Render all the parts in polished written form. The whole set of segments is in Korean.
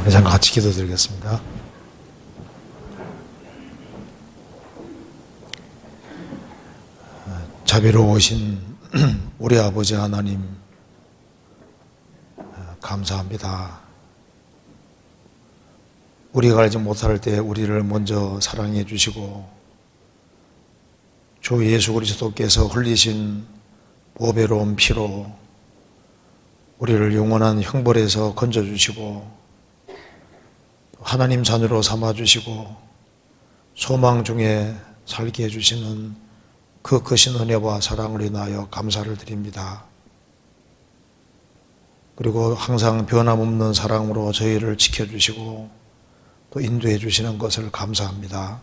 잠깐 같이 기도드리겠습니다. 자비로우신 우리 아버지 하나님, 감사합니다. 우리가 알지 못할 때 우리를 먼저 사랑해 주시고 주 예수 그리스도께서 흘리신 보배로운 피로 우리를 영원한 형벌에서 건져주시고 하나님 자녀로 삼아주시고 소망 중에 살게 해주시는 그 크신 은혜와 사랑을 인하여 감사를 드립니다. 그리고 항상 변함없는 사랑으로 저희를 지켜주시고 또 인도해 주시는 것을 감사합니다.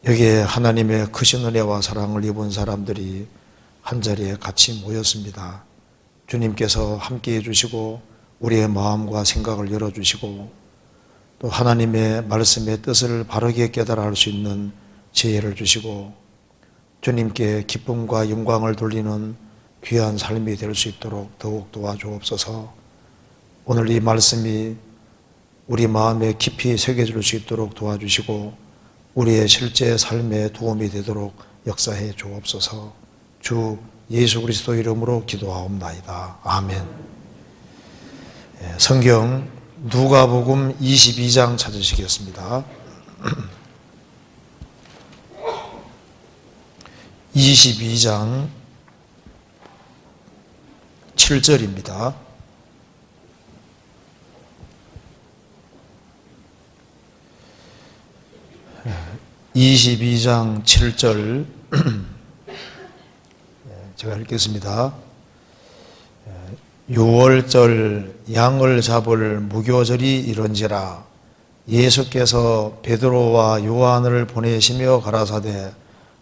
여기에 하나님의 크신 은혜와 사랑을 입은 사람들이 한자리에 같이 모였습니다. 주님께서 함께해 주시고 우리의 마음과 생각을 열어주시고 또 하나님의 말씀의 뜻을 바르게 깨달아 할 수 있는 지혜를 주시고 주님께 기쁨과 영광을 돌리는 귀한 삶이 될 수 있도록 더욱 도와주옵소서. 오늘 이 말씀이 우리 마음에 깊이 새겨질 수 있도록 도와주시고 우리의 실제 삶에 도움이 되도록 역사해 주옵소서. 주 예수 그리스도 이름으로 기도하옵나이다. 아멘. 성경 누가복음 22장 찾으시겠습니다. 22장 7절입니다. (22장 7절) 제가 읽겠습니다. 유월절 양을 잡을 무교절이 이른지라 예수께서 베드로와 요한을 보내시며 가라사대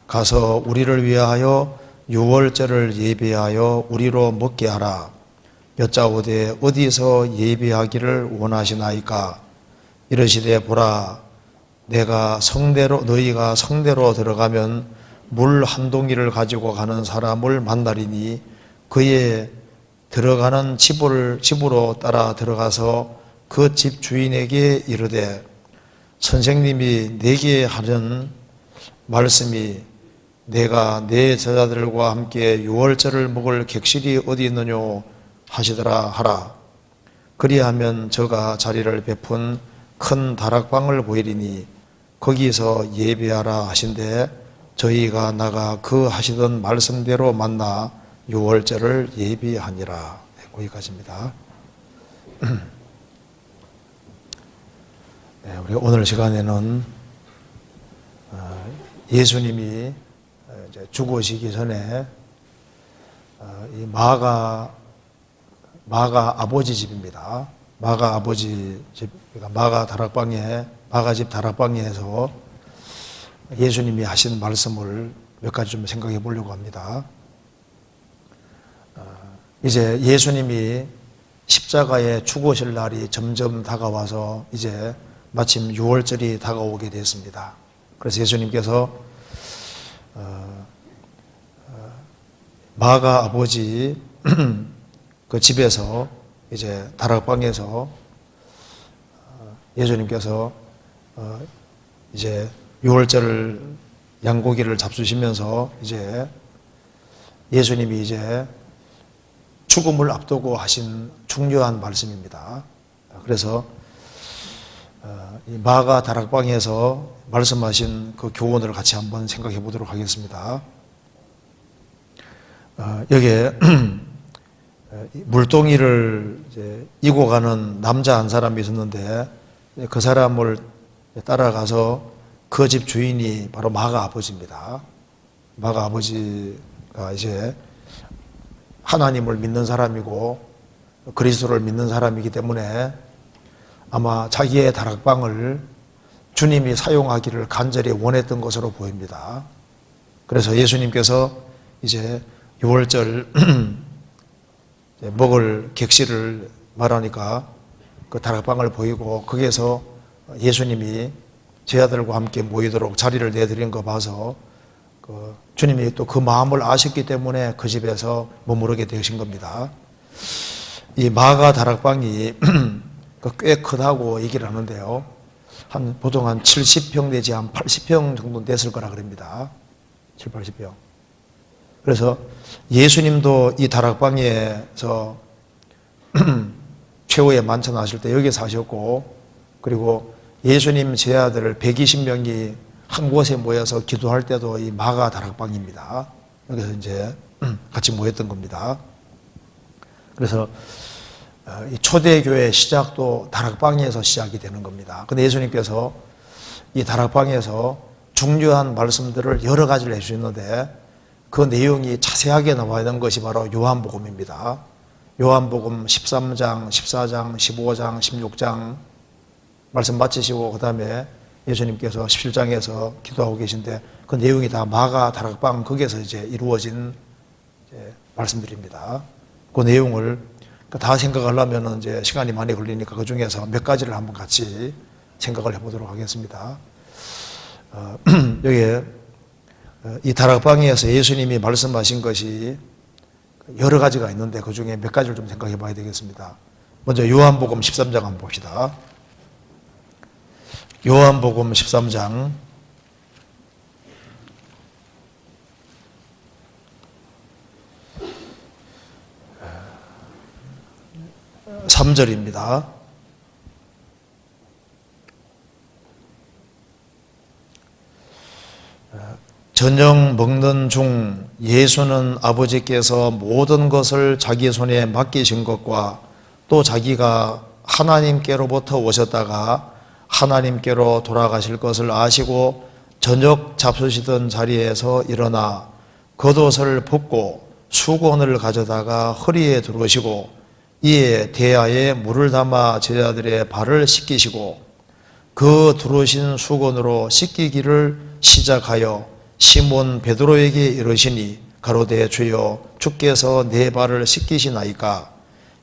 가서 우리를 위하여 유월절을 예비하여 우리로 먹게 하라. 여짜오되 어디서 예비하기를 원하시나이까? 이르시되 보라, 내가 너희가 성대로 들어가면 물 한 동이를 가지고 가는 사람을 만나리니 그의 들어가는 집으로 따라 들어가서 그 집 주인에게 이르되 선생님이 내게 하는 말씀이 내가 내 제자들과 함께 유월절을 먹을 객실이 어디 있느뇨 하시더라 하라. 그리하면 저가 자리를 베푼 큰 다락방을 보이리니 거기서 예배하라 하신대 저희가 나가 그 하시던 말씀대로 만나 유월절을 예비하니라. 거기까지입니다. 우리 오늘 시간에는 예수님이 죽으시기 전에 이 마가 아버지 집입니다. 마가 아버지 집, 그러니까 마가 집 다락방에서 예수님이 하신 말씀을 몇 가지 좀 생각해 보려고 합니다. 이제 예수님이 십자가에 죽으실 날이 점점 다가와서 이제 마침 유월절이 다가오게 됐습니다. 그래서 예수님께서 마가 아버지 그 집에서 이제 다락방에서 예수님께서 이제 유월절 양고기를 잡수시면서 이제 예수님이 이제 죽음을 앞두고 하신 중요한 말씀입니다. 그래서 이 마가 다락방에서 말씀하신 그 교훈을 같이 한번 생각해 보도록 하겠습니다. 여기에 물동이를 이제 이고 가는 남자 한 사람이 있었는데 그 사람을 따라가서 그 집 주인이 바로 마가 아버지입니다. 마가 아버지가 이제 하나님을 믿는 사람이고 그리스도를 믿는 사람이기 때문에 아마 자기의 다락방을 주님이 사용하기를 간절히 원했던 것으로 보입니다. 그래서 예수님께서 이제 유월절 먹을 객실을 말하니까 그 다락방을 보이고 거기에서 예수님이 제자들과 함께 모이도록 자리를 내드린 거 봐서 주님이 또 그 마음을 아셨기 때문에 그 집에서 머무르게 되신 겁니다. 이 마가 다락방이 꽤 크다고 얘기를 하는데요. 보통 한 70평 내지 한 80평 정도 됐을 거라 그럽니다. 7, 80평. 그래서 예수님도 이 다락방에서 최후에 만찬하실 때 여기 사셨고, 그리고 예수님 제자들 120명이 한 곳에 모여서 기도할 때도 이 마가 다락방입니다. 여기서 이제 같이 모였던 겁니다. 그래서 이 초대교회 시작도 다락방에서 시작이 되는 겁니다. 근데 예수님께서 이 다락방에서 중요한 말씀들을 여러 가지를 해주셨는데 그 내용이 자세하게 나와 있는 것이 바로 요한복음입니다. 요한복음 13장, 14장, 15장, 16장 말씀 마치시고 그 다음에 예수님께서 17장에서 기도하고 계신데 그 내용이 다 마가 다락방 거기에서 이제 이루어진 말씀들입니다. 그 내용을 다 생각하려면 이제 시간이 많이 걸리니까 그 중에서 몇 가지를 한번 같이 생각을 해보도록 하겠습니다. 여기에 이 다락방에서 예수님이 말씀하신 것이 여러 가지가 있는데 그 중에 몇 가지를 좀 생각해 봐야 되겠습니다. 먼저 요한복음 13장 한번 봅시다. 요한복음 13장 3절입니다. 저녁 먹는 중 예수는 아버지께서 모든 것을 자기 손에 맡기신 것과 또 자기가 하나님께로부터 오셨다가 하나님께로 돌아가실 것을 아시고 저녁 잡수시던 자리에서 일어나 겉옷을 벗고 수건을 가져다가 허리에 두르시고 이에 대야에 물을 담아 제자들의 발을 씻기시고 그 두르신 수건으로 씻기기를 시작하여 시몬 베드로에게 이르시니 가로되 주여 주께서 내 발을 씻기시나이까.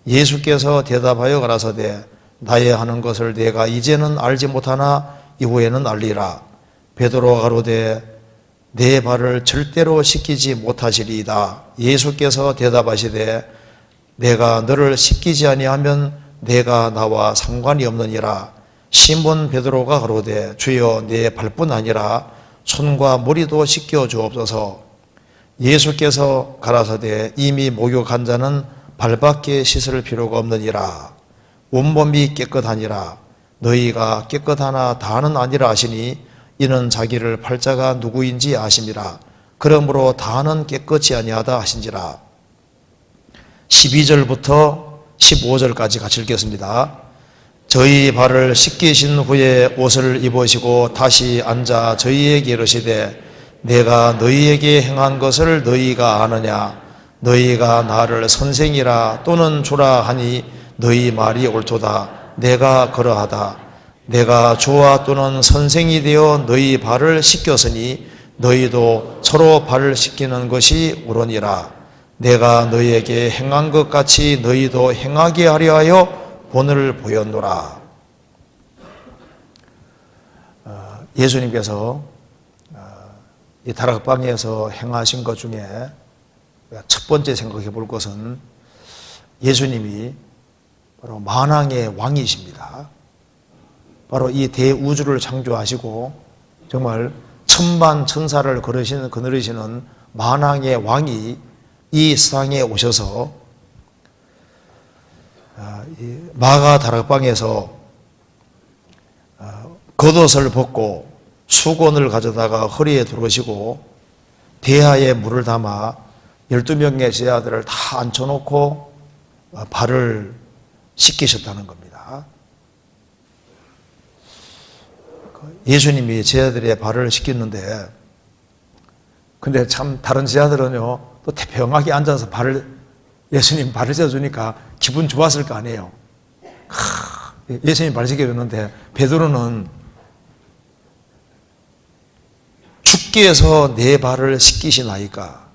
예수께서 대답하여 가라사대 나의 하는 것을 내가 이제는 알지 못하나 이후에는 알리라. 베드로가 가로되 내 발을 절대로 씻기지 못하시리이다. 예수께서 대답하시되 내가 너를 씻기지 아니하면 내가 나와 상관이 없느니라. 시몬 베드로가 가로되 주여 내 발뿐 아니라 손과 머리도 씻겨 주옵소서. 예수께서 가라사대 이미 목욕한 자는 발밖에 씻을 필요가 없느니라. 온몸이 깨끗하니라. 너희가 깨끗하나 다는 아니라 하시니 이는 자기를 팔자가 누구인지 아심이라. 그러므로 다는 깨끗이 아니하다 하신지라. 12절부터 15절까지 같이 읽겠습니다. 저희 발을 씻기신 후에 옷을 입으시고 다시 앉아 저희에게 이르시되 내가 너희에게 행한 것을 너희가 아느냐. 너희가 나를 선생이라 또는 주라 하니 너희 말이 옳도다. 내가 그러하다. 내가 주와 또는 선생이 되어 너희 발을 씻겼으니 너희도 서로 발을 씻기는 것이 옳으니라. 내가 너희에게 행한 것 같이 너희도 행하게 하려 하여 본을 보였노라. 예수님께서 이 다락방에서 행하신 것 중에 첫 번째 생각해 볼 것은 예수님이 바로 만왕의 왕이십니다. 바로 이 대우주를 창조하시고 정말 천만 천사를 거느리시는 만왕의 왕이 이 세상에 오셔서 마가 다락방에서 겉옷을 벗고 수건을 가져다가 허리에 두르시고 대야에 물을 담아 12명의 제자들을 다 앉혀놓고 발을 씻기셨다는 겁니다. 예수님이 제자들의 발을 씻겼는데 근데 참 다른 제자들은요 또 태평하게 앉아서 예수님 발을 씻어주니까 기분 좋았을 거 아니에요. 예수님 발 씻겨줬는데 베드로는 주께서 내 발을 씻기시나이까.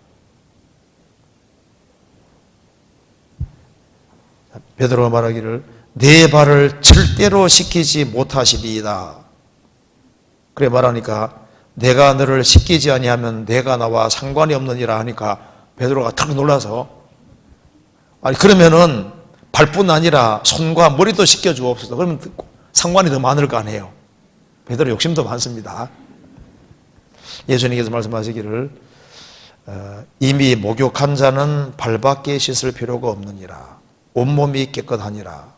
베드로가 말하기를 내 발을 절대로 씻기지 못하시리이다. 그래 말하니까 내가 너를 씻기지 아니하면 내가 나와 상관이 없느니라 하니까 베드로가 탁 놀라서 아니 그러면은 발뿐 아니라 손과 머리도 씻겨주옵소서. 그러면 상관이 더 많을 거 아니에요. 베드로 욕심도 많습니다. 예수님께서 말씀하시기를 이미 목욕한 자는 발밖에 씻을 필요가 없느니라. 온몸이 깨끗하니라.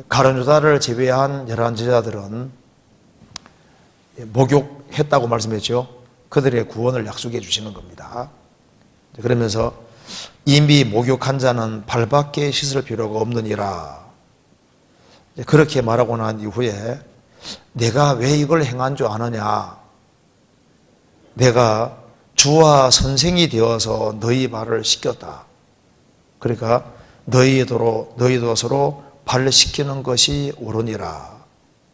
가룟 유다를 제외한 11제자들은 목욕했다고 말씀했죠. 그들의 구원을 약속해 주시는 겁니다. 그러면서 이미 목욕한 자는 발밖에 씻을 필요가 없느니라. 그렇게 말하고 난 이후에 내가 왜 이걸 행한 줄 아느냐. 내가 주와 선생이 되어서 너희 발을 씻겼다. 그러니까 너희도 서로 발을 씻기는 것이 옳으니라.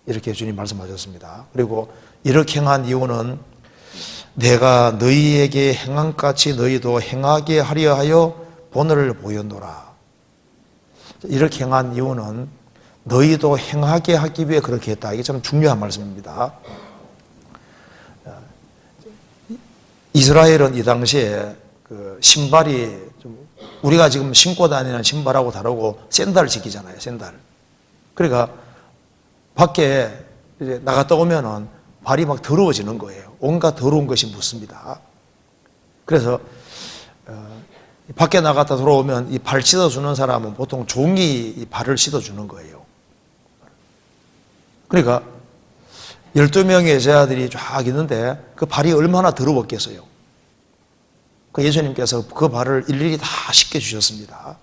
이렇게 주님 말씀하셨습니다. 그리고 이렇게 행한 이유는 내가 너희에게 행한 같이 너희도 행하게 하려 하여 본을 보였노라. 이렇게 행한 이유는 너희도 행하게 하기 위해 그렇게 했다. 이게 참 중요한 말씀입니다. 이스라엘은 이 당시에 그 신발이 좀 우리가 지금 신고 다니는 신발하고 다르고 샌들을 신기잖아요. 샌들. 그러니까 밖에 이제 나갔다 오면은 발이 막 더러워지는 거예요. 온갖 더러운 것이 묻습니다. 그래서 밖에 나갔다 들어오면 이 발 씻어주는 사람은 보통 종이 이 발을 씻어주는 거예요. 그러니까 12명의 제자들이 쫙 있는데 그 발이 얼마나 더러웠겠어요. 그 예수님께서 그 발을 일일이 다 씻겨주셨습니다.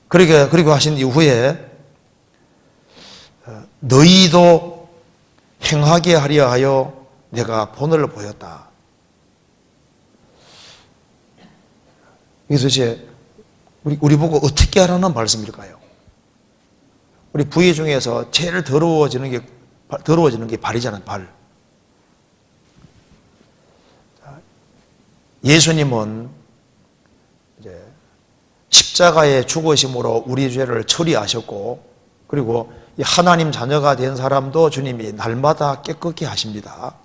그리고 하신 이후에 너희도 행하게 하려 하여 내가 본을 보였다. 이게 도대체 우리 보고 어떻게 하라는 말씀일까요? 우리 부위 중에서 제일 더러워지는 게 발이잖아요, 발. 예수님은 이제 십자가의 죽으심으로 우리 죄를 처리하셨고, 그리고 이 하나님 자녀가 된 사람도 주님이 날마다 깨끗게 하십니다.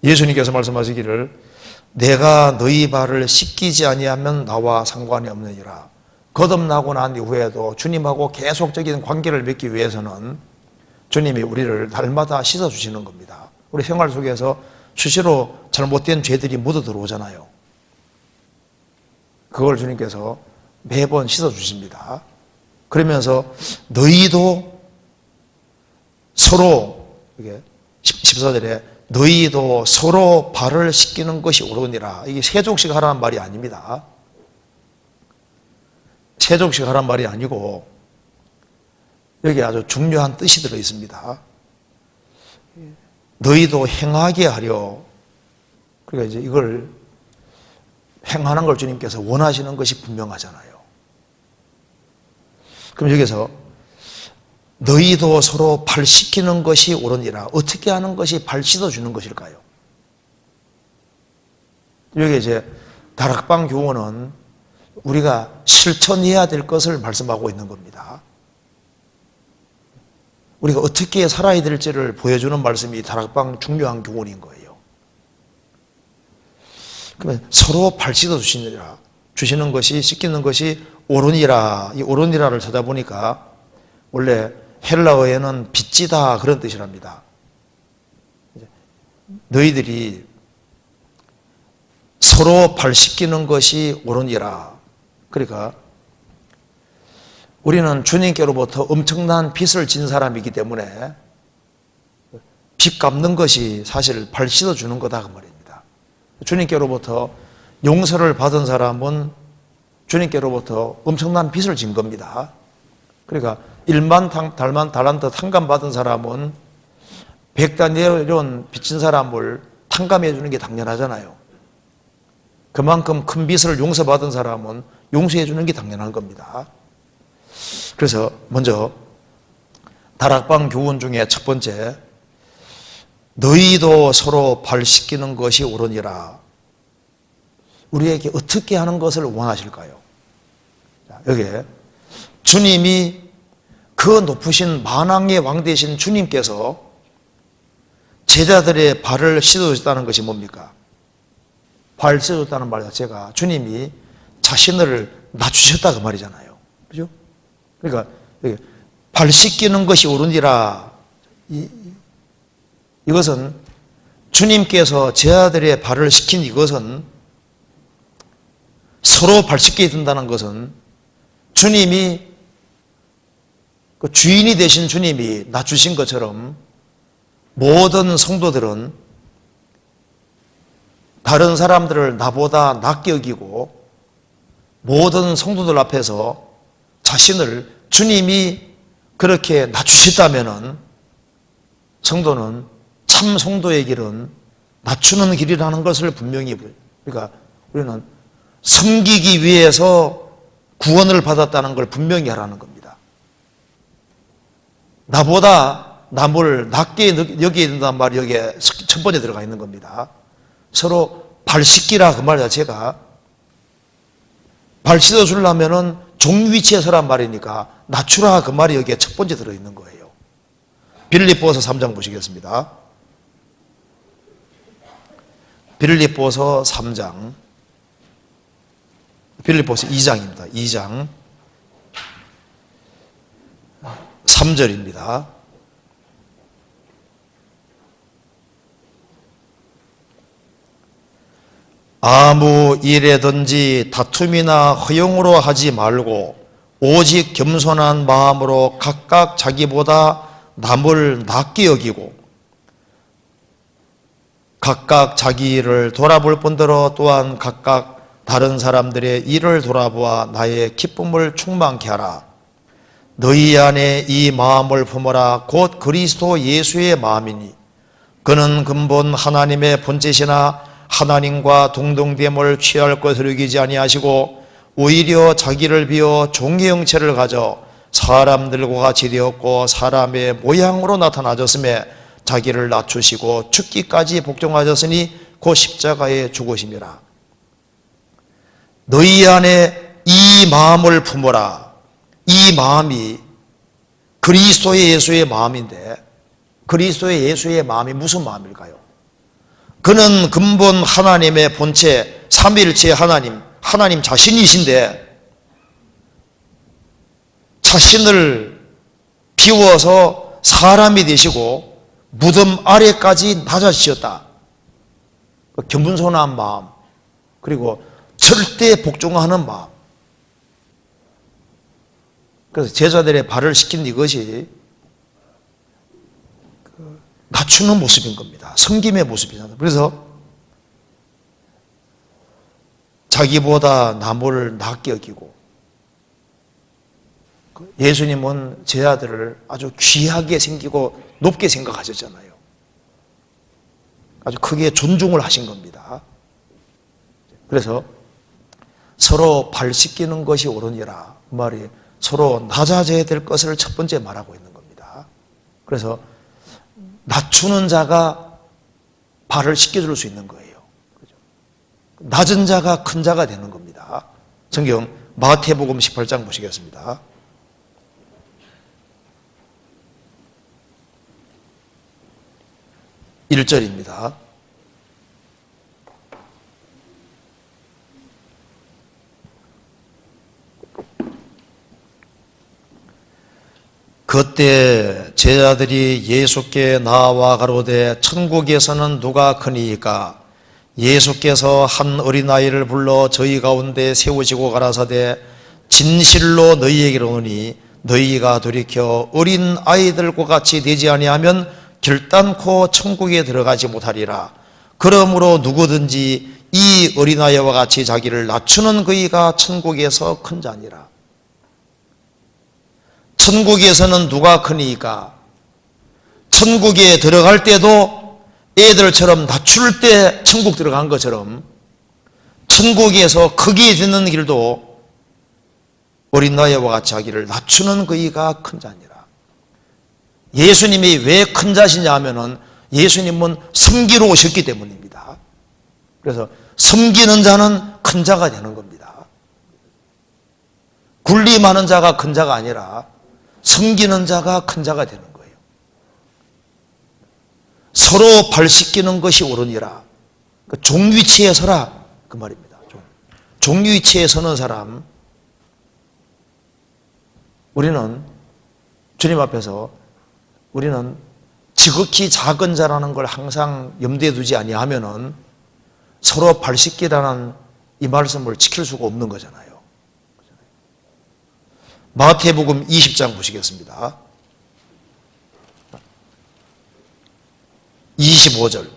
예수님께서 말씀하시기를 내가 너희 발을 씻기지 아니하면 나와 상관이 없느니라. 거듭나고 난 이후에도 주님하고 계속적인 관계를 맺기 위해서는 주님이 우리를 날마다 씻어주시는 겁니다. 우리 생활 속에서 수시로 잘못된 죄들이 묻어 들어오잖아요. 그걸 주님께서 매번 씻어주십니다. 그러면서 너희도 서로, 이게 14절에 너희도 서로 발을 씻기는 것이 옳으니라. 이게 세족식 하라는 말이 아닙니다. 세족식 하라는 말이 아니고 여기 아주 중요한 뜻이 들어 있습니다. 너희도 행하게 하려. 그러니까 이제 이걸 행하는 걸 주님께서 원하시는 것이 분명하잖아요. 그럼 여기서 너희도 서로 발 씻기는 것이 옳으니라. 어떻게 하는 것이 발 씻어주는 것일까요? 여기 이제 다락방 교훈은 우리가 실천해야 될 것을 말씀하고 있는 겁니다. 우리가 어떻게 살아야 될지를 보여주는 말씀이 다락방 중요한 교훈인 거예요. 그러면 서로 발 씻어주시느라 주시는 것이, 씻기는 것이 옳으니라. 이 옳으니라를 찾아보니까 원래 헬라어에는 빚지다 그런 뜻이랍니다. 너희들이 서로 발 씻기는 것이 옳으니라. 그러니까 우리는 주님께로부터 엄청난 빚을 진 사람이기 때문에 빚 갚는 것이 사실 발 씻어주는 거다 그 말입니다. 주님께로부터 용서를 받은 사람은 주님께로부터 엄청난 빚을 진 겁니다. 그러니까 1만 달란트 탕감 받은 사람은 100단위론 빚진 사람을 탕감해 주는 게 당연하잖아요. 그만큼 큰 빚을 용서받은 사람은 용서해 주는 게 당연한 겁니다. 그래서 먼저 다락방 교훈 중에 첫 번째, 너희도 서로 발 씻기는 것이 옳으니라. 우리에게 어떻게 하는 것을 원하실까요? 여기에 주님이 그 높으신 만왕의 왕 되신 주님께서 제자들의 발을 씻어주셨다는 것이 뭡니까? 발 씻어줬다는 말 자체가 주님이 자신을 낮추셨다 그 말이잖아요. 그죠? 그러니까 발 씻기는 것이 옳으니라, 이것은 주님께서 제 아들의 발을 씻긴 이것은, 서로 발 씻게 된다는 것은 주님이, 그 주인이 되신 주님이 낮추신 것처럼 모든 성도들은 다른 사람들을 나보다 낮게 여기고 모든 성도들 앞에서 자신을 주님이 그렇게 낮추셨다면은 성도는 참 성도의 길은 낮추는 길이라는 것을 분명히, 그러니까 우리는 섬기기 위해서 구원을 받았다는 걸 분명히 하라는 겁니다. 나보다 남을 낮게 여겨야 된다는 말이 여기에 첫 번째 들어가 있는 겁니다. 서로 발 씻기라 그 말 자체가, 발 씻어주려면은 종 위치에 서란 말이니까 낮추라 그 말이 여기에 첫 번째 들어있는 거예요. 빌립보서 3장 보시겠습니다. 빌립보서 3장, 빌립보서 2장입니다. 2장 3절입니다. 아무 일에든지 다툼이나 허용으로 하지 말고 오직 겸손한 마음으로 각각 자기보다 남을 낮게 여기고 각각 자기 일을 돌아볼 뿐더러 또한 각각 다른 사람들의 일을 돌아보아 나의 기쁨을 충만케 하라. 너희 안에 이 마음을 품어라. 곧 그리스도 예수의 마음이니 그는 근본 하나님의 본체시나 하나님과 동등됨을 취할 것을 여기지 아니하시고 오히려 자기를 비워 종의 형체를 가져 사람들과 같이 되었고 사람의 모양으로 나타나셨음에 자기를 낮추시고 죽기까지 복종하셨으니 곧 십자가에 죽으심이라. 너희 안에 이 마음을 품어라. 이 마음이 그리스도의 예수의 마음인데, 그리스도의 예수의 마음이 무슨 마음일까요? 그는 근본 하나님의 본체, 삼위일체 하나님 자신이신데 자신을 비워서 사람이 되시고 무덤 아래까지 낮아지셨다. 겸손한 마음, 그리고 절대 복종하는 마음. 그래서 제자들의 발을 씻긴 이것이 낮추는 모습인 겁니다. 섬김의 모습이잖아요. 그래서 자기보다 남을 낮게 여기고, 예수님은 제 아들을 아주 귀하게 생기고 높게 생각하셨잖아요. 아주 크게 존중을 하신 겁니다. 그래서 서로 발 씻기는 것이 옳으니라, 그 말이 서로 낮아져야 될 것을 첫 번째 말하고 있는 겁니다. 그래서 낮추는 자가 발을 씻겨줄 수 있는 거예요. 낮은 자가 큰 자가 되는 겁니다. 성경 마태복음 18장 보시겠습니다. 1절입니다. 그때 제자들이 예수께 나와 가로되 천국에서는 누가 크니이까? 예수께서 한 어린아이를 불러 저희 가운데 세우시고 가라사대 진실로 너희에게 이르노니 너희가 돌이켜 어린 아이들과 같이 되지 아니하면 결단코 천국에 들어가지 못하리라. 그러므로 누구든지 이 어린아이와 같이 자기를 낮추는 그이가 천국에서 큰 자니라. 천국에서는 누가 크니까? 천국에 들어갈 때도 애들처럼 낮출 때 천국 들어간 것처럼 천국에서 크게 되는 길도 어린아이와 같이 자기를 낮추는 그이가 큰 자니라. 예수님이 왜 큰 자시냐 하면은 예수님은 섬기러 오셨기 때문입니다. 그래서 섬기는 자는 큰 자가 되는 겁니다. 군림하는 자가 큰 자가 아니라 섬기는 자가 큰 자가 되는 거예요. 서로 발 씻기는 것이 옳으니라. 종 위치에 서라. 그 말입니다. 종류이치에 서는 사람, 우리는 주님 앞에서 우리는 지극히 작은 자라는 걸 항상 염두에 두지 아니하면은 서로 발 씻기라는 이 말씀을 지킬 수가 없는 거잖아요. 마태복음 20장 보시겠습니다. 25절.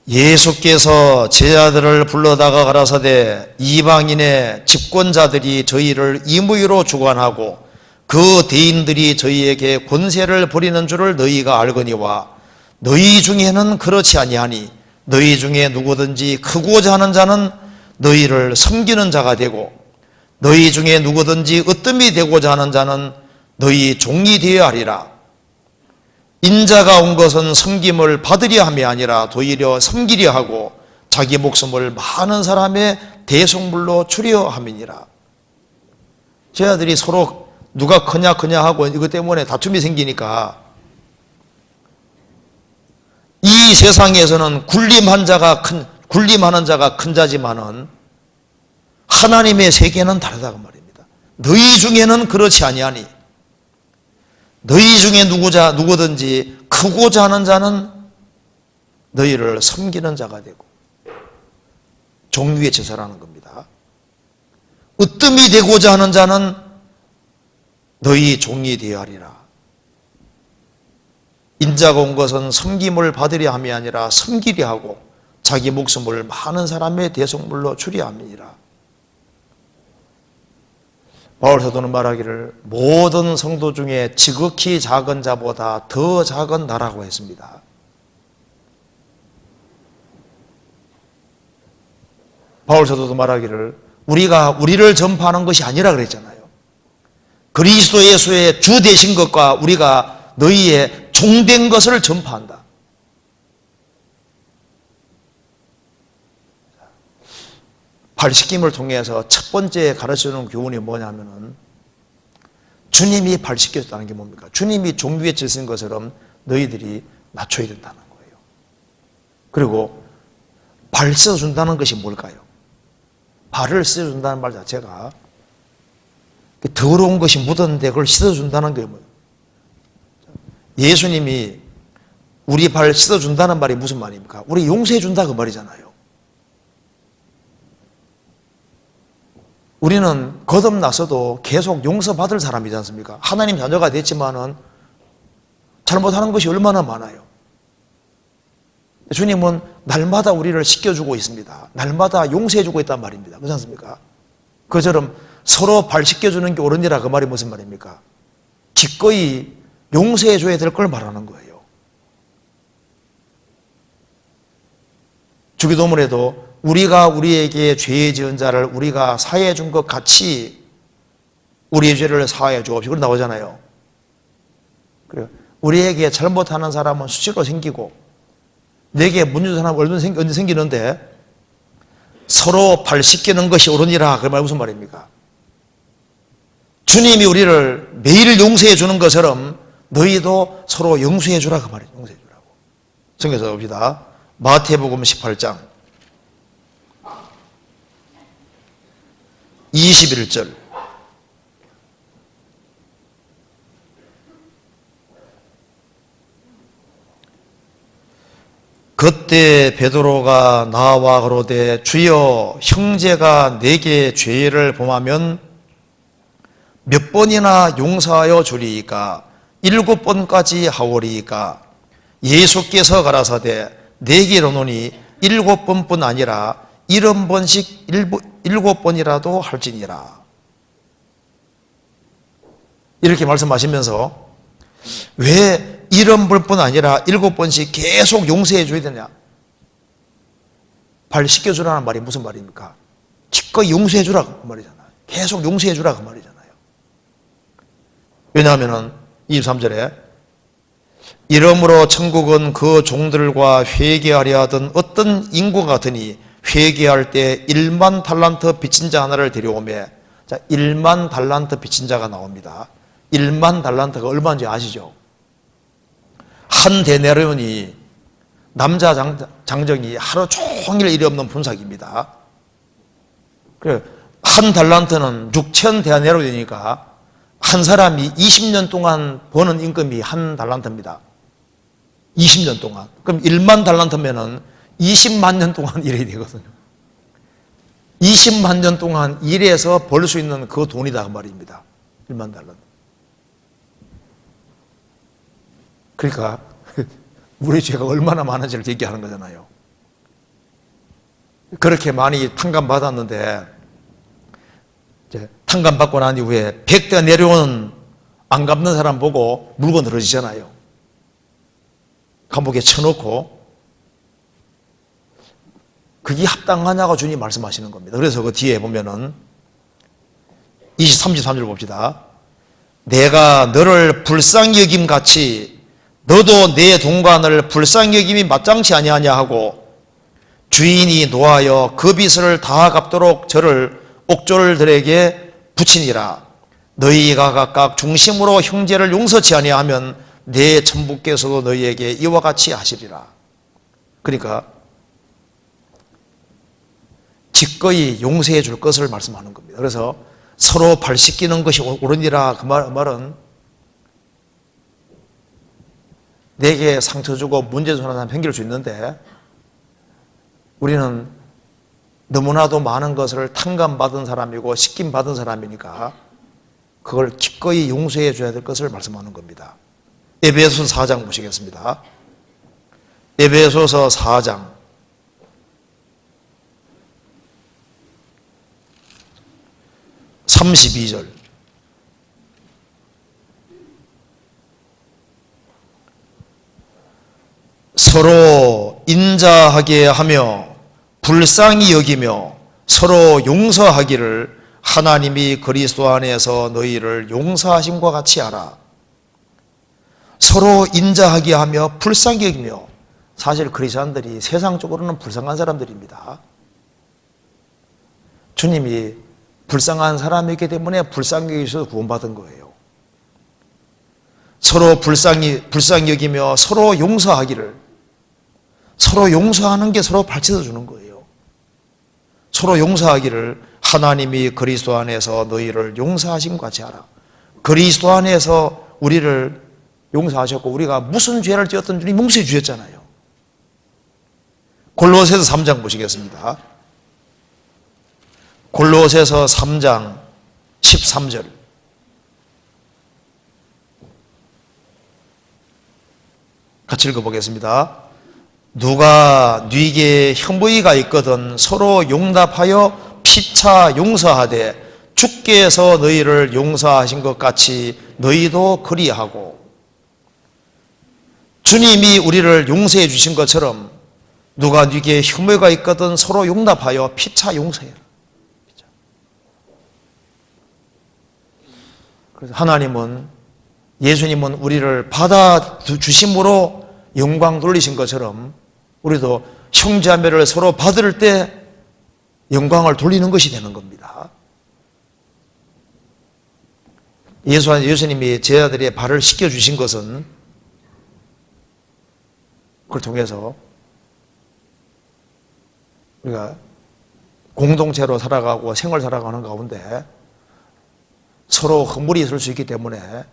예수께서 제자들을 불러다가 가라사대 이방인의 집권자들이 저희를 임의로 주관하고 그 대인들이 저희에게 권세를 부리는 줄을 너희가 알거니와 너희 중에는 그렇지 아니하니 너희 중에 누구든지 크고자 하는 자는 너희를 섬기는 자가 되고 너희 중에 누구든지 으뜸이 되고자 하는 자는 너희 종이 되어야 하리라. 인자가 온 것은 섬김을 받으려 함이 아니라 도리어 섬기려 하고 자기 목숨을 많은 사람의 대속물로 주려 함이니라. 제자들이 서로 누가 크냐 하고 이것 때문에 다툼이 생기니까 이 세상에서는 군림하는 자가 큰 자지만은 하나님의 세계는 다르다고 말입니다. 너희 중에는 그렇지 아니하니 너희 중에 누구든지 크고자 하는 자는 너희를 섬기는 자가 되고 종류의 제사라는 겁니다. 으뜸이 되고자 하는 자는 너희 종이 되어야 하리라. 인자가 온 것은 섬김을 받으려 함이 아니라 섬기려 하고 자기 목숨을 많은 사람의 대속물로 주려 함이니라. 바울 사도는 말하기를 모든 성도 중에 지극히 작은 자보다 더 작은 나라고 했습니다. 바울 사도도 말하기를 우리가 우리를 전파하는 것이 아니라 그랬잖아요. 그리스도 예수의 주 되신 것과 우리가 너희의 종된 것을 전파한다. 발씻김을 통해서 첫 번째 가르쳐주는 교훈이 뭐냐면은 주님이 발씻겨줬다는 게 뭡니까? 주님이 종류에 지신 것처럼 너희들이 낮춰야 된다는 거예요. 그리고 발 씻어준다는 것이 뭘까요? 발을 씻어준다는 말 자체가 더러운 것이 묻었는데 그걸 씻어준다는 게 뭐예요? 예수님이 우리 발 씻어준다는 말이 무슨 말입니까? 우리 용서해준다 그 말이잖아요. 우리는 거듭나서도 계속 용서받을 사람이지 않습니까? 하나님 자녀가 됐지만은 잘못하는 것이 얼마나 많아요. 주님은 날마다 우리를 씻겨주고 있습니다. 날마다 용서해주고 있단 말입니다. 그렇지 않습니까? 그처럼 서로 발 씻겨주는 게 옳으니라 그 말이 무슨 말입니까? 기꺼이 용서해줘야 될 걸 말하는 거예요. 주기도문에도 우리가 우리에게 죄 지은 자를 우리가 사해해 준 것 같이 우리의 죄를 사하여 주옵시고 그렇게 나오잖아요. 그래요. 우리에게 잘못하는 사람은 수시로 생기고 내게 문제된 사람은 언제 생기는데 서로 발 씻기는 것이 옳으니라 그 말 무슨 말입니까? 주님이 우리를 매일 용서해 주는 것처럼 너희도 서로 용서해 주라 그 말이에요. 용서해 주라고. 성경에서 봅시다. 마태복음 18장 21절. 그때 베드로가 나와 가로되 주여 형제가 내게 죄를 범하면 몇 번이나 용서하여 주리이까 7번까지 하오리이까 예수께서 가라사대 내게 이르노니 7번뿐 아니라 70번씩 7번이라도 할지니라. 이렇게 말씀하시면서 왜 70번뿐 아니라 7번씩 계속 용서해 줘야 되냐? 발 씻겨주라는 말이 무슨 말입니까? 기꺼이 용서해 주라 그 말이잖아요. 계속 용서해 주라 그 말이잖아요. 왜냐하면 23절에 이러므로 천국은 그 종들과 회개하려 하던 어떤 인구가 같으니 회개할 때 1만 달란트 빚진 자 하나를 데려오매. 자, 1만 달란트 빚진 자가 나옵니다. 1만 달란트가 얼마인지 아시죠? 한 데나리온이 남자 장정이 하루 종일 일이 없는 분삭입니다. 한 달란트는 6천 데나리온이니까 한 사람이 20년 동안 버는 임금이 한 달란트입니다. 20년 동안. 그럼 1만 달란트면은 20만 년 동안 일해야 되거든요. 20만 년 동안 일해서 벌 수 있는 그 돈이다 그 말입니다. 1만 달란트. 그러니까 우리 죄가 얼마나 많은지를 얘기하는 거잖아요. 그렇게 많이 탕감받았는데 이제 탕감받고 난 이후에 100대 내려오는 안 갚는 사람 보고 물건 늘어지잖아요. 감옥에 쳐놓고 그게 합당하냐고 주님 말씀하시는 겁니다. 그래서 그 뒤에 보면은 33절 봅시다. 내가 너를 불쌍히 여김 같이 너도 내 동관을 불쌍히 여김이 마땅치 아니하냐 하고 주인이 노하여 그 빚을 다 갚도록 저를 옥졸들에게 붙이니라. 너희가 각각 중심으로 형제를 용서치 아니하면 내 천부께서도 너희에게 이와 같이 하시리라. 그러니까 기꺼이 용서해 줄 것을 말씀하는 겁니다. 그래서 서로 발 씻기는 것이 옳으니라 그 말은 내게 상처 주고 문제 주는 사람 생길 수 있는데 우리는 너무나도 많은 것을 탕감받은 사람이고 씻김받은 사람이니까 그걸 기꺼이 용서해 줘야 될 것을 말씀하는 겁니다. 에베소서 4장 보시겠습니다. 에베소서 4장 32절. 서로 인자하게 하며 불쌍히 여기며 서로 용서하기를 하나님이 그리스도 안에서 너희를 용서하심과 같이 하라. 서로 인자하게 하며 불쌍히 여기며, 사실 그리스도인들이 세상적으로는 불쌍한 사람들입니다. 주님이 불쌍한 사람이기 때문에 불쌍히 여기셔서 구원받은 거예요. 서로 불쌍히 여기며 서로 용서하기를, 서로 용서하는 게 서로 발치서 주는 거예요. 서로 용서하기를 하나님이 그리스도 안에서 너희를 용서하심과 같이 하라. 그리스도 안에서 우리를 용서하셨고 우리가 무슨 죄를 지었던 주님 용서해 주셨잖아요. 골로새서 3장 보시겠습니다. 골로새서 3장 13절. 같이 읽어보겠습니다. 누가 네게 혐의가 있거든 서로 용납하여 피차 용서하되 주께서 너희를 용서하신 것 같이 너희도 그리하고. 주님이 우리를 용서해 주신 것처럼 누가 네게 혐의가 있거든 서로 용납하여 피차 용서해라. 그래서 하나님은, 예수님은 우리를 받아주심으로 영광 돌리신 것처럼 우리도 형제자매를 서로 받을 때 영광을 돌리는 것이 되는 겁니다. 예수님이 제자들의 발을 씻겨주신 것은 그걸 통해서 우리가 공동체로 살아가고 생활 살아가는 가운데 서로 허물이 있을 수 있기 때문에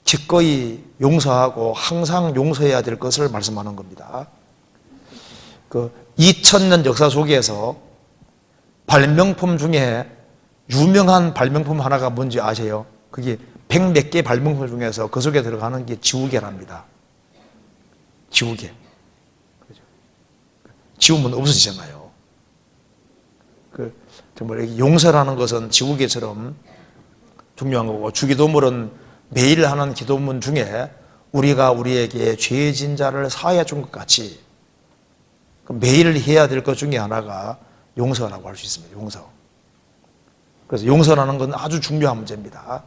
기꺼이 용서하고 항상 용서해야 될 것을 말씀하는 겁니다. 그 2000년 역사 속에서 발명품 중에 유명한 발명품 하나가 뭔지 아세요? 그게 100몇 개 발명품 중에서 그 속에 들어가는 게 지우개랍니다. 지우개. 지우면 없어지잖아요. 정말 용서라는 것은 지우개처럼 중요한 거고, 주기도문은 매일 하는 기도문 중에 우리가 우리에게 죄진 자를 사하여 준 것 같이 매일 해야 될 것 중에 하나가 용서라고 할 수 있습니다. 용서. 그래서 용서라는 건 아주 중요한 문제입니다.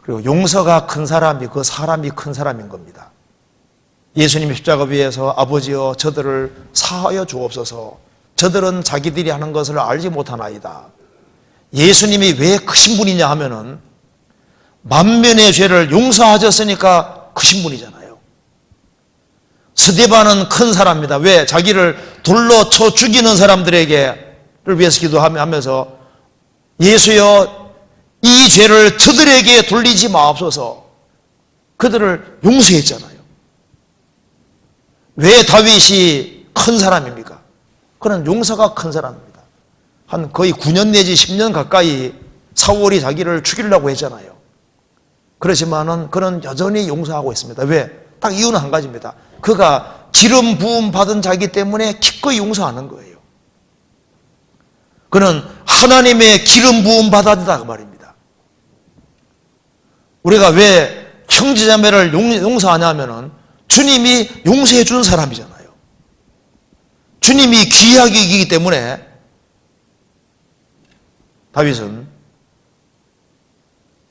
그리고 용서가 큰 사람이 그 사람이 큰 사람인 겁니다. 예수님이 십자가 위에서 아버지여 저들을 사하여 주옵소서, 저들은 자기들이 하는 것을 알지 못하나이다. 예수님이 왜 크신 분이냐 하면은 만면의 죄를 용서하셨으니까 크신 분이잖아요. 스데반은 큰 사람입니다. 왜? 자기를 돌로 쳐 죽이는 사람들에게를 위해서 기도하면서 예수여 이 죄를 저들에게 돌리지 마옵소서. 그들을 용서했잖아요. 왜 다윗이 큰 사람입니까? 그는 용서가 큰 사람입니다. 한 거의 9년 내지 10년 가까이 사울이 자기를 죽이려고 했잖아요. 그렇지만은 그는 여전히 용서하고 있습니다. 왜? 딱 이유는 한 가지입니다. 그가 기름 부음 받은 자이기 때문에 기꺼이 용서하는 거예요. 그는 하나님의 기름 부음 받았다 그 말입니다. 우리가 왜 형제자매를 용서하냐면은 주님이 용서해 준 사람이잖아요. 주님이 귀하게 이기기 때문에 다윗은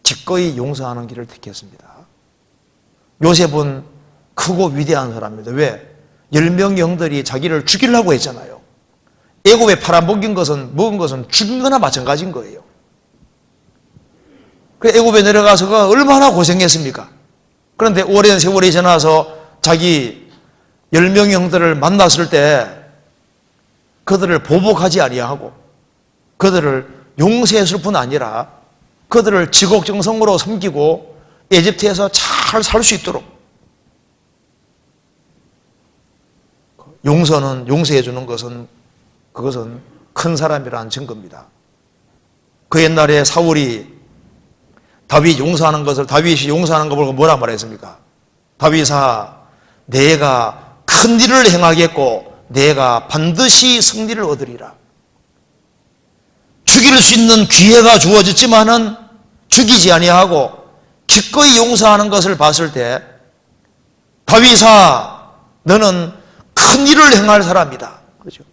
기꺼이 용서하는 길을 택했습니다. 요셉은 크고 위대한 사람입니다. 왜? 10명의 형들이 자기를 죽이려고 했잖아요. 애굽에 팔아먹은 것은 죽인 거나 마찬가지인 거예요. 그 애굽에 내려가서가 얼마나 고생했습니까? 그런데 오랜 세월이 지나서 자기 10명의 형들을 만났을 때 그들을 보복하지 아니하고 그들을 용서했을 뿐 아니라 그들을 지곡정성으로 섬기고 에집트에서 잘 살 수 있도록 용서해 주는 것은 그것은 큰 사람이라는 증거입니다. 그 옛날에 사울이 다윗이 용서하는 거 보고 뭐라 말했습니까? 다윗아 내가 큰 일을 행하겠고 내가 반드시 승리를 얻으리라. 죽일 수 있는 기회가 주어졌지만은 죽이지 아니하고 기꺼이 용서하는 것을 봤을 때 다윗아 너는 큰 일을 행할 사람이다. 그렇죠?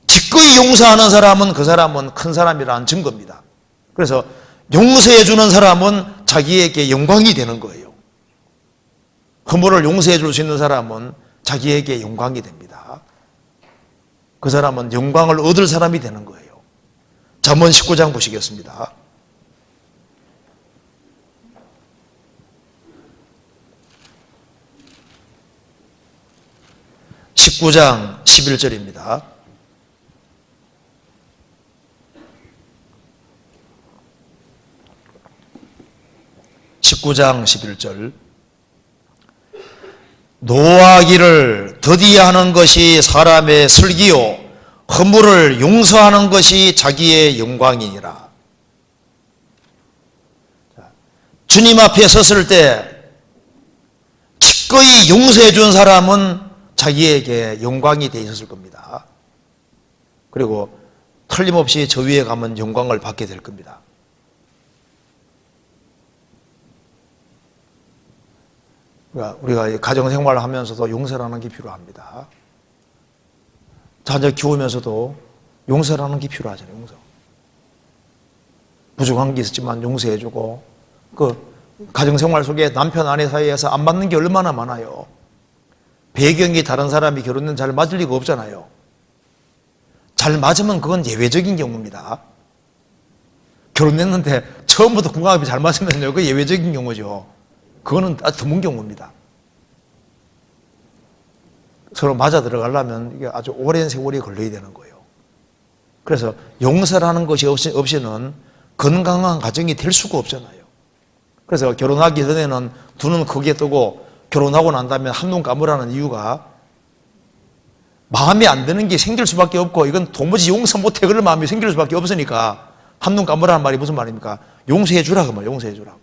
기꺼이 용서하는 사람은 그 사람은 큰 사람이라는 증거입니다. 그래서 용서해 주는 사람은 자기에게 영광이 되는 거예요. 허물을 용서해 줄 수 있는 사람은 자기에게 영광이 됩니다. 그 사람은 영광을 얻을 사람이 되는 거예요. 잠언 19장 보시겠습니다. (19장) 11절입니다. (19장) 11절 노하기를 더디하는 것이 사람의 슬기요 허물을 용서하는 것이 자기의 영광이니라. 주님 앞에 섰을 때 기꺼이 용서해 준 사람은 자기에게 영광이 돼 있었을 겁니다. 그리고 틀림없이 저 위에 가면 영광을 받게 될 겁니다. 우리가 가정생활을 하면서도 용서라는 게 필요합니다. 자녀 키우면서도 용서라는 게 필요하잖아요. 용서. 부족한 게 있었지만 용서해주고 그 가정생활 속에 남편 아내 사이에서 안 맞는 게 얼마나 많아요. 배경이 다른 사람이 결혼은 잘 맞을 리가 없잖아요. 잘 맞으면 그건 예외적인 경우입니다. 결혼했는데 처음부터 궁합이 잘 맞으면요, 그 예외적인 경우죠. 그거는 아주 드문 경우입니다. 서로 맞아 들어가려면 이게 아주 오랜 세월이 걸려야 되는 거예요. 그래서 용서라는 것이 없이는 건강한 가정이 될 수가 없잖아요. 그래서 결혼하기 전에는 두 눈 크게 뜨고 결혼하고 난 다음에 한눈 감으라는 이유가 마음에 안 드는 게 생길 수밖에 없고 이건 도무지 용서 못해 그럴 마음이 생길 수밖에 없으니까 한눈 감으라는 말이 무슨 말입니까? 용서해 주라고 말이에요. 용서해 주라고.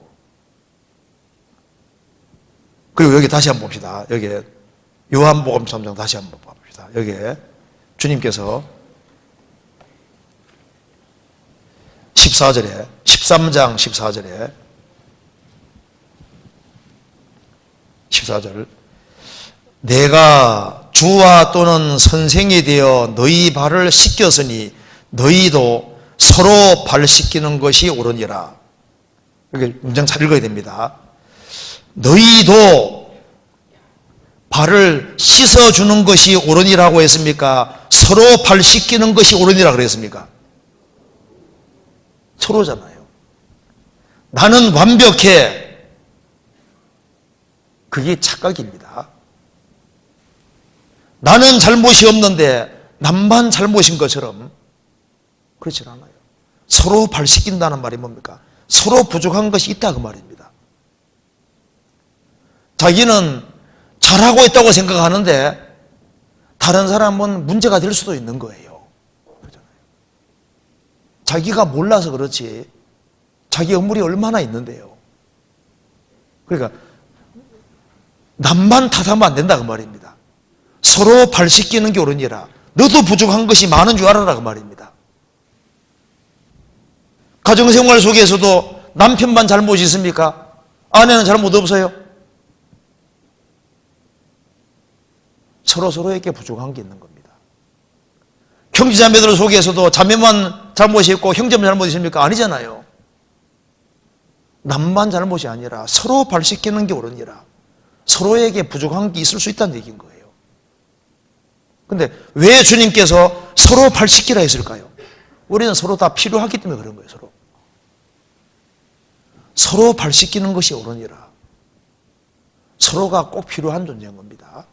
그리고 여기 다시 한번 봅시다. 여기 요한복음 3장 다시 한번 봅시다. 여기 주님께서 14절에 13장 14절 내가 주와 또는 선생이 되어 너희 발을 씻겼으니 너희도 서로 발 씻기는 것이 옳으니라. 이렇게 문장 잘 읽어야 됩니다. 너희도 발을 씻어주는 것이 옳으니라고 했습니까? 서로 발 씻기는 것이 옳으니라 그랬습니까? 서로잖아요. 나는 완벽해. 그게 착각입니다. 나는 잘못이 없는데 남만 잘못인 것처럼 그렇지 않아요. 서로 발시킨다는 말이 뭡니까? 서로 부족한 것이 있다 그 말입니다. 자기는 잘하고 있다고 생각하는데 다른 사람은 문제가 될 수도 있는 거예요. 그렇잖아요. 자기가 몰라서 그렇지 자기 업물이 얼마나 있는데요. 그러니까 남만 탓하면 안 된다 그 말입니다. 서로 발시키는 게 옳으니라. 너도 부족한 것이 많은 줄 알아라 그 말입니다. 가정생활 속에서도 남편만 잘못이 있습니까? 아내는 잘못 없어요? 서로서로에게 부족한 게 있는 겁니다. 형제자매들 속에서도 자매만 잘못이 있고 형제만 잘못이 있습니까? 아니잖아요. 남만 잘못이 아니라 서로 발시키는 게 옳으니라. 서로에게 부족한 게 있을 수 있다는 얘기인 거예요. 근데 왜 주님께서 서로 발시키라 했을까요? 우리는 서로 다 필요하기 때문에 그런 거예요. 서로 발시키는 것이 옳으니라. 서로가 꼭 필요한 존재인 겁니다.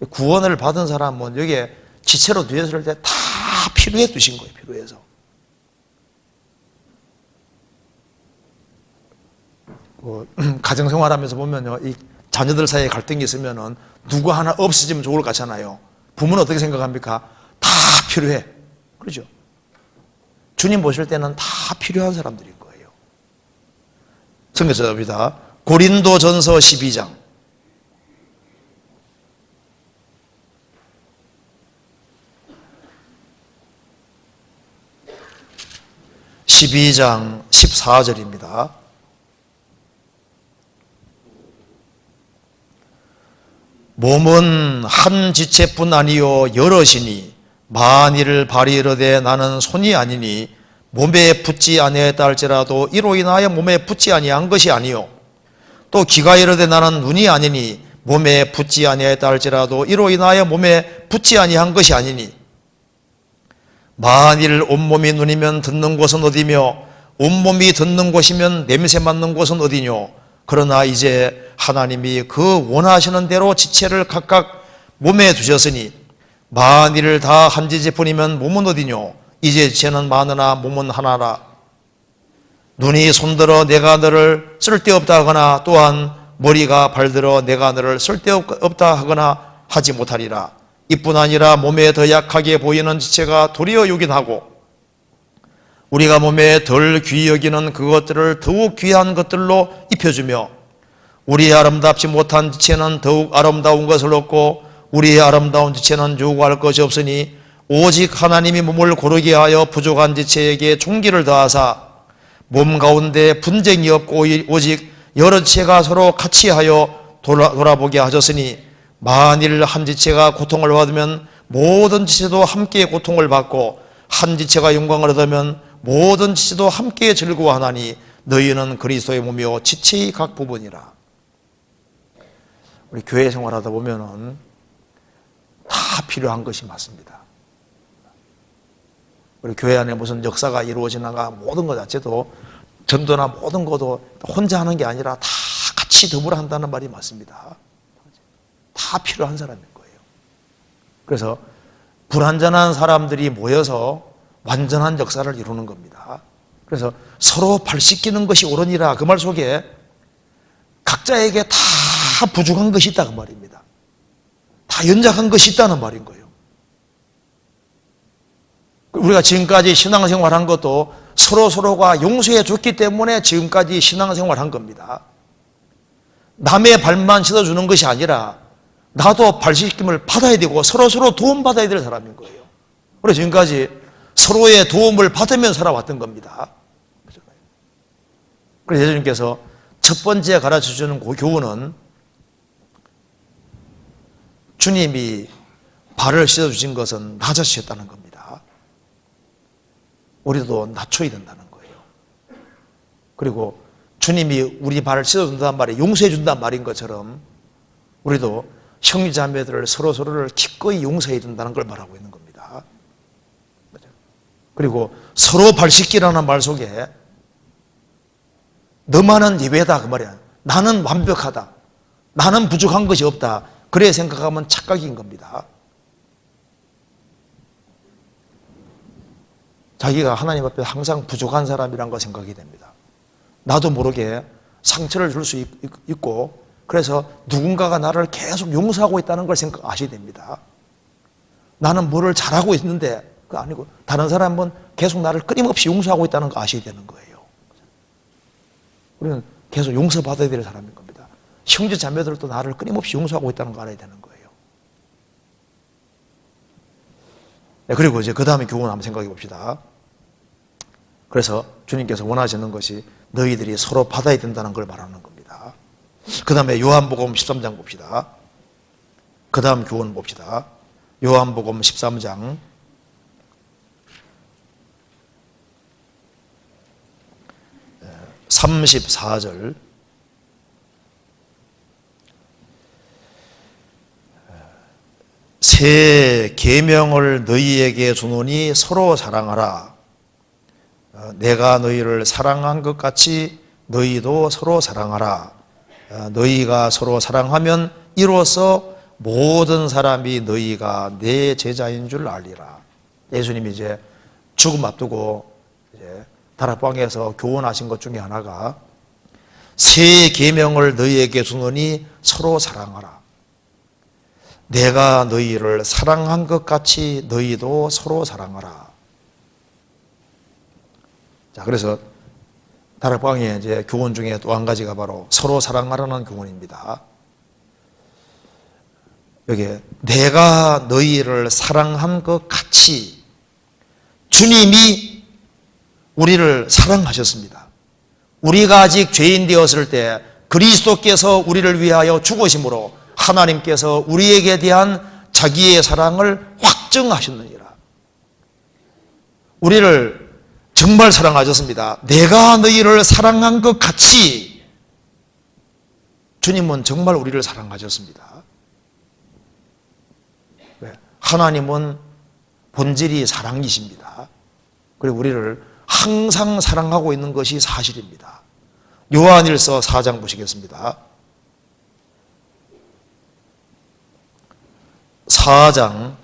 구원을 받은 사람은 여기에 지체로 뒤에 설 때 다 필요해 두신 거예요. 필요해서. 가정생활하면서 보면요, 이 자녀들 사이에 갈등이 있으면은 누구 하나 없어지면 좋을 것 같잖아요. 부모는 어떻게 생각합니까? 다 필요해. 그렇죠? 주님 보실 때는 다 필요한 사람들인 거예요. 성경서입니다. 고린도전서 12장. 12장 14절입니다. 몸은 한 지체뿐 아니요 여럿이니 만일 발이 이르되 나는 손이 아니니 몸에 붙지 아니하였다 할지라도 이로 인하여 몸에 붙지 아니한 것이 아니요 또 귀가 이르되 나는 눈이 아니니 몸에 붙지 아니하였다 할지라도 이로 인하여 몸에 붙지 아니한 것이 아니니 만일 온몸이 눈이면 듣는 곳은 어디며 온몸이 듣는 곳이면 냄새 맡는 곳은 어디뇨 그러나 이제 하나님이 그 원하시는 대로 지체를 각각 몸에 두셨으니 만일 다 한 지체뿐이면 몸은 어디뇨 이제 지체는 많으나 몸은 하나라. 눈이 손들어 내가 너를 쓸데없다 하거나 또한 머리가 발들어 내가 너를 쓸데없다 하거나 하지 못하리라. 이뿐 아니라 몸에 더 약하게 보이는 지체가 도리어 요긴하고 우리가 몸에 덜 귀히 여기는 그것들을 더욱 귀한 것들로 입혀주며 우리의 아름답지 못한 지체는 더욱 아름다운 것을 얻고 우리의 아름다운 지체는 요구할 것이 없으니 오직 하나님이 몸을 고르게 하여 부족한 지체에게 총기를 더하사 몸 가운데 분쟁이 없고 오직 여러 지체가 서로 같이 하여 돌아보게 하셨으니 만일 한 지체가 고통을 받으면 모든 지체도 함께 고통을 받고 한 지체가 영광을 얻으면 모든 지체도 함께 즐거워하나니 너희는 그리스도의 몸이요 지체의 각 부분이라. 우리 교회 생활하다 보면은 다 필요한 것이 맞습니다. 우리 교회 안에 무슨 역사가 이루어지나가 모든 것 자체도 전도나 모든 것도 혼자 하는 게 아니라 다 같이 더불어 한다는 말이 맞습니다. 다 필요한 사람인 거예요. 그래서 불완전한 사람들이 모여서 완전한 역사를 이루는 겁니다. 그래서 서로 발씻기는 것이 옳으니라 그 말 속에 각자에게 다 부족한 것이 있다 그 말입니다. 다 연약한 것이 있다는 말인 거예요. 우리가 지금까지 신앙생활한 것도 서로가 용서해 줬기 때문에 지금까지 신앙생활한 겁니다. 남의 발만 씻어주는 것이 아니라 나도 발씻김을 받아야 되고 서로 도움받아야 될 사람인 거예요. 그래서 지금까지 서로의 도움을 받으며 살아왔던 겁니다. 그래서 예수님께서 첫 번째 가르쳐주는 그 교훈은 주님이 발을 씻어주신 것은 낮아지셨다는 겁니다. 우리도 낮춰야 된다는 거예요. 그리고 주님이 우리 발을 씻어준다는 말이 용서해준다는 말인 것처럼 우리도 형제자매들을 서로를 기꺼이 용서해야 된다는 걸 말하고 있는 겁니다. 그리고 서로 발 씻기라는 말 속에 너만은 예외다 그 말이야. 나는 완벽하다. 나는 부족한 것이 없다. 그래 생각하면 착각인 겁니다. 자기가 하나님 앞에 항상 부족한 사람이란 거 생각이 됩니다. 나도 모르게 상처를 줄 수 있고, 그래서 누군가가 나를 계속 용서하고 있다는 걸 아셔야 됩니다. 나는 뭐를 잘하고 있는데, 그거 아니고 다른 사람은 계속 나를 끊임없이 용서하고 있다는 거 아셔야 되는 거예요. 우리는 계속 용서받아야 될 사람인 겁니다. 형제 자매들도 나를 끊임없이 용서하고 있다는 거 알아야 되는 거예요. 네, 그리고 이제 그 다음에 교훈을 한번 생각해 봅시다. 그래서 주님께서 원하시는 것이 너희들이 서로 받아야 된다는 걸 말하는 겁니다. 그 다음에 요한복음 13장 봅시다. 그 다음 교훈 봅시다. 요한복음 13장 34절. 새 계명을 너희에게 주노니 서로 사랑하라. 내가 너희를 사랑한 것 같이 너희도 서로 사랑하라. 너희가 서로 사랑하면 이로써 모든 사람이 너희가 내 제자인 줄 알리라. 예수님이 이제 죽음 앞두고 이제 다락방에서 교훈하신 것 중에 하나가 새 계명을 너희에게 주노니 서로 사랑하라. 내가 너희를 사랑한 것 같이 너희도 서로 사랑하라. 자, 그래서 다락방에 이제 교훈 중에 또 한 가지가 바로 서로 사랑하라는 교훈입니다. 여기 내가 너희를 사랑한 것 같이 주님이 우리를 사랑하셨습니다. 우리가 아직 죄인 되었을 때 그리스도께서 우리를 위하여 죽으심으로 하나님께서 우리에게 대한 자기의 사랑을 확증하셨느니라. 우리를 정말 사랑하셨습니다. 내가 너희를 사랑한 것 같이 주님은 정말 우리를 사랑하셨습니다. 하나님은 본질이 사랑이십니다. 그리고 우리를 항상 사랑하고 있는 것이 사실입니다. 요한일서 4장 보시겠습니다. 4장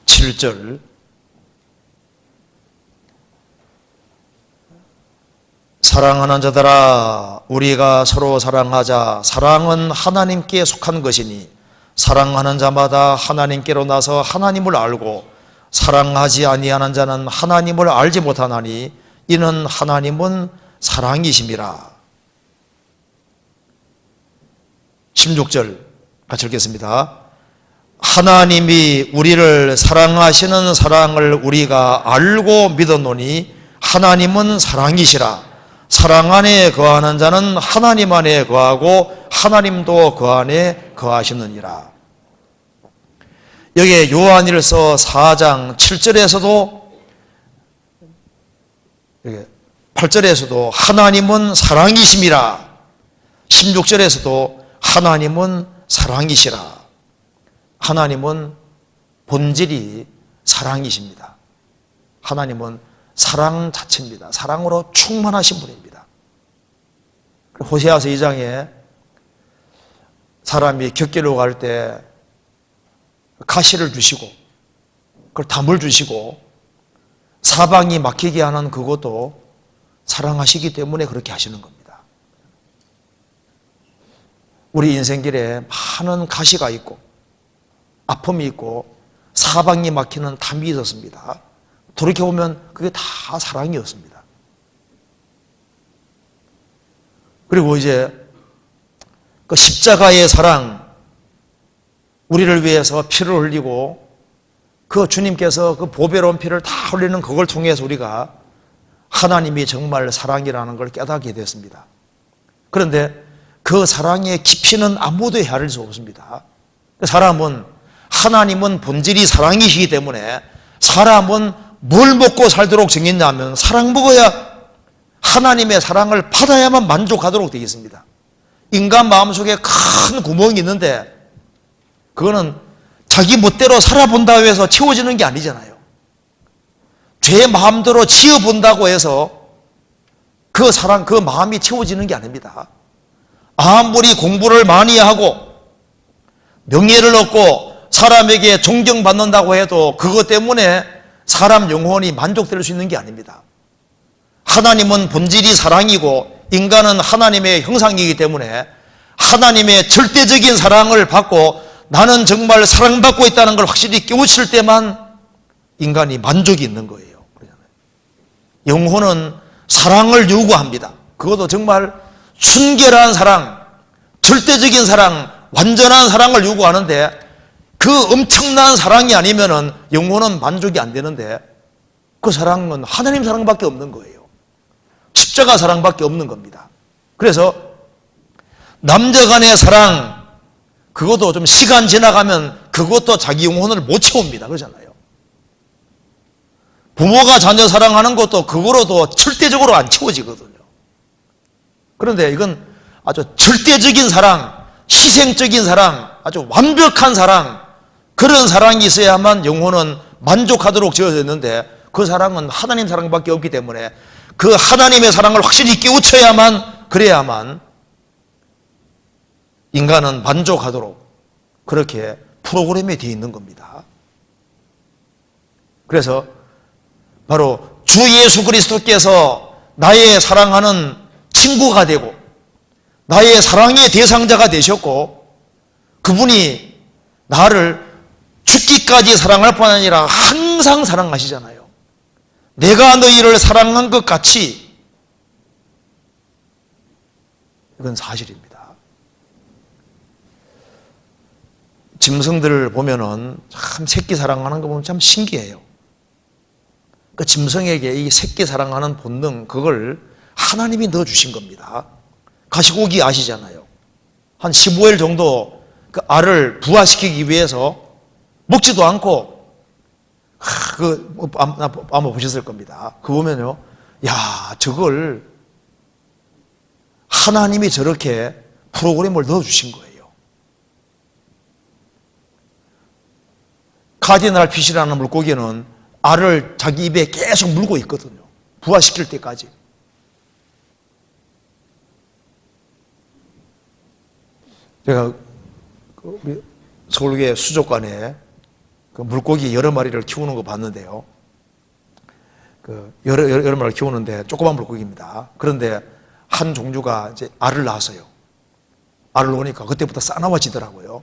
7절. 사랑하는 자들아 우리가 서로 사랑하자. 사랑은 하나님께 속한 것이니 사랑하는 자마다 하나님께로 나서 하나님을 알고 사랑하지 아니하는 자는 하나님을 알지 못하나니 이는 하나님은 사랑이심이라. 16절 같이 읽겠습니다. 하나님이 우리를 사랑하시는 사랑을 우리가 알고 믿었노니 하나님은 사랑이시라. 사랑 안에 거하는 자는 하나님 안에 거하고 하나님도 그 안에 거하시느니라. 여기 요한일서 4장 7절에서도 8절에서도 하나님은 사랑이심이라. 16절에서도 하나님은 사랑이시라. 하나님은 본질이 사랑이십니다. 하나님은 사랑 자체입니다. 사랑으로 충만하신 분입니다. 호세아서 2장에 사람이 격기로 갈 때 가시를 주시고 그걸 담을 주시고 사방이 막히게 하는 그것도 사랑하시기 때문에 그렇게 하시는 겁니다. 우리 인생길에 많은 가시가 있고 아픔이 있고 사방이 막히는 담이 있었습니다. 돌이켜보면 그게 다 사랑이었습니다. 그리고 이제 그 십자가의 사랑, 우리를 위해서 피를 흘리고 그 주님께서 그 보배로운 피를 다 흘리는 그걸 통해서 우리가 하나님이 정말 사랑이라는 걸 깨닫게 됐습니다. 그런데 그 사랑의 깊이는 아무도 헤아릴 수 없습니다. 사람은 하나님은 본질이 사랑이시기 때문에 사람은 뭘 먹고 살도록 정했냐면 사랑 먹어야 하나님의 사랑을 받아야만 만족하도록 되어 있습니다. 인간 마음속에 큰 구멍이 있는데 그거는 자기 멋대로 살아본다고 해서 채워지는 게 아니잖아요. 죄 마음대로 지어본다고 해서 그 사랑, 그 마음이 채워지는 게 아닙니다. 아무리 공부를 많이 하고 명예를 얻고 사람에게 존경받는다고 해도 그것 때문에 사람 영혼이 만족될 수 있는 게 아닙니다. 하나님은 본질이 사랑이고 인간은 하나님의 형상이기 때문에 하나님의 절대적인 사랑을 받고 나는 정말 사랑받고 있다는 걸 확실히 깨우칠 때만 인간이 만족이 있는 거예요. 영혼은 사랑을 요구합니다. 그것도 정말 순결한 사랑, 절대적인 사랑, 완전한 사랑을 요구하는데 그 엄청난 사랑이 아니면은 영혼은 만족이 안 되는데 그 사랑은 하나님 사랑밖에 없는 거예요. 십자가 사랑밖에 없는 겁니다. 그래서 남녀 간의 사랑, 그것도 좀 시간 지나가면 그것도 자기 영혼을 못 채웁니다. 그러잖아요. 부모가 자녀 사랑하는 것도 그거로도 절대적으로 안 채워지거든요. 그런데 이건 아주 절대적인 사랑, 희생적인 사랑, 아주 완벽한 사랑, 그런 사랑이 있어야만 영혼은 만족하도록 지어졌는데 그 사랑은 하나님 사랑밖에 없기 때문에 그 하나님의 사랑을 확실히 깨우쳐야만, 그래야만 인간은 만족하도록 그렇게 프로그램이 되어 있는 겁니다. 그래서 바로 주 예수 그리스도께서 나의 사랑하는 친구가 되고 나의 사랑의 대상자가 되셨고 그분이 나를 죽기까지 사랑할 뿐 아니라 항상 사랑하시잖아요. 내가 너희를 사랑한 것 같이, 이건 사실입니다. 짐승들을 보면은 참 새끼 사랑하는 거 보면 참 신기해요. 그 짐승에게 이 새끼 사랑하는 본능, 그걸 하나님이 넣어주신 겁니다. 가시고기 아시잖아요. 한 15일 정도 그 알을 부화시키기 위해서 먹지도 않고, 아마 보셨을 겁니다. 그거 보면요, 야, 저걸 하나님이 저렇게 프로그램을 넣어주신 거예요. 카디날 피시라는 물고기는 알을 자기 입에 계속 물고 있거든요. 부화시킬 때까지. 제가 우리 서울교회 수족관에 그 물고기 여러 마리를 키우는 거 봤는데요. 여러 마리를 키우는데 조그만 물고기입니다. 그런데 한 종류가 이제 알을 낳았어요. 알을 놓으니까 그때부터 싸나워지더라고요.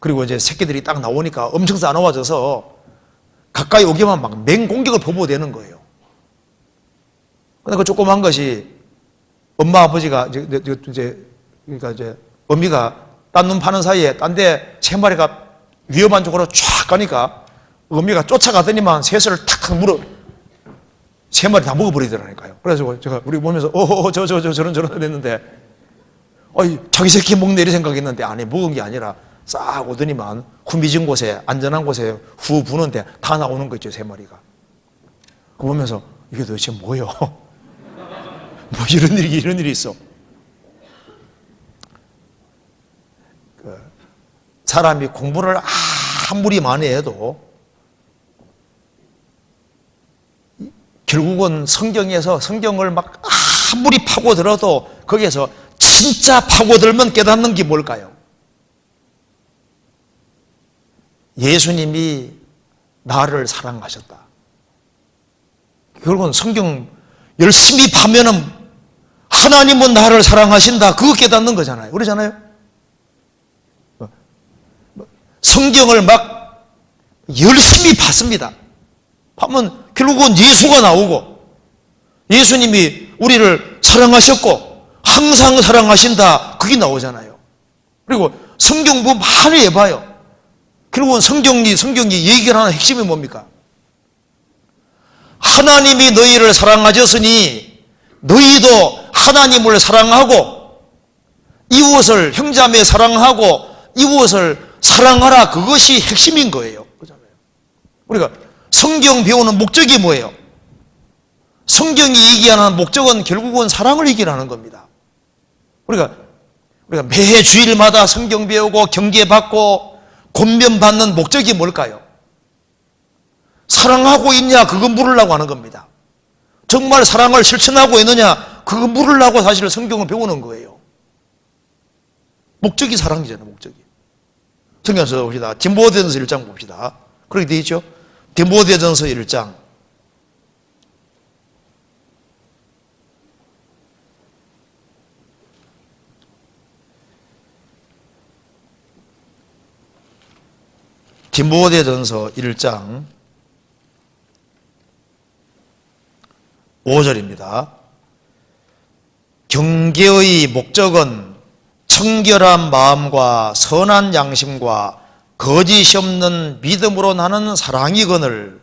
그리고 이제 새끼들이 딱 나오니까 엄청 싸나워져서 가까이 오기만 막 맹공격을 보보대는 거예요. 근데 그 조그만 것이 엄마 아버지가 그러니까 어미가 딴 눈 파는 사이에 딴 데 세 마리가 위험한 쪽으로 쫙 가니까 어미가 쫓아가더니만 셋을 탁 물어 세 마리 다 먹어버리더라니까요. 그래서 제가 우리 보면서 저런 했는데 자기 새끼 먹네 이 생각했는데 아니 먹은 게 아니라 싹 오더니만 후미진 곳에 안전한 곳에 후 부는데 다 나오는 거 있죠. 세 마리가. 그거 보면서 이게 도대체 뭐요? 뭐 이런 일이 있어. 사람이 공부를 아무리 많이 해도 결국은 성경을 막 아무리 파고들어도 거기에서 진짜 파고들면 깨닫는 게 뭘까요? 예수님이 나를 사랑하셨다. 결국은 성경 열심히 파면은 하나님은 나를 사랑하신다. 그거 깨닫는 거잖아요. 그러잖아요. 성경을 막 열심히 봤습니다. 하면 결국은 예수가 나오고 예수님이 우리를 사랑하셨고 항상 사랑하신다. 그게 나오잖아요. 그리고 성경 보면 많이 해봐요. 결국은 성경이 얘기하는 핵심이 뭡니까? 하나님이 너희를 사랑하셨으니 너희도 하나님을 사랑하고 이웃을 형제자매 사랑하고 이웃을 사랑하라. 그것이 핵심인 거예요. 그렇잖아요. 우리가 성경 배우는 목적이 뭐예요? 성경이 얘기하는 목적은 결국은 사랑을 얘기하는 겁니다. 우리가 매해 주일마다 성경 배우고 경계받고 권면받는 목적이 뭘까요? 사랑하고 있냐 그거 물으려고 하는 겁니다. 정말 사랑을 실천하고 있느냐, 그거 물으려고 사실 성경을 배우는 거예요. 목적이 사랑이잖아요, 목적이. 성경에서 봅시다. 디모데전서 1장 봅시다. 그렇게 되어 있죠? 디모데전서 1장. 디모데전서 1장 5절입니다. 경계의 목적은 청결한 마음과 선한 양심과 거짓이 없는 믿음으로 나는 사랑이거늘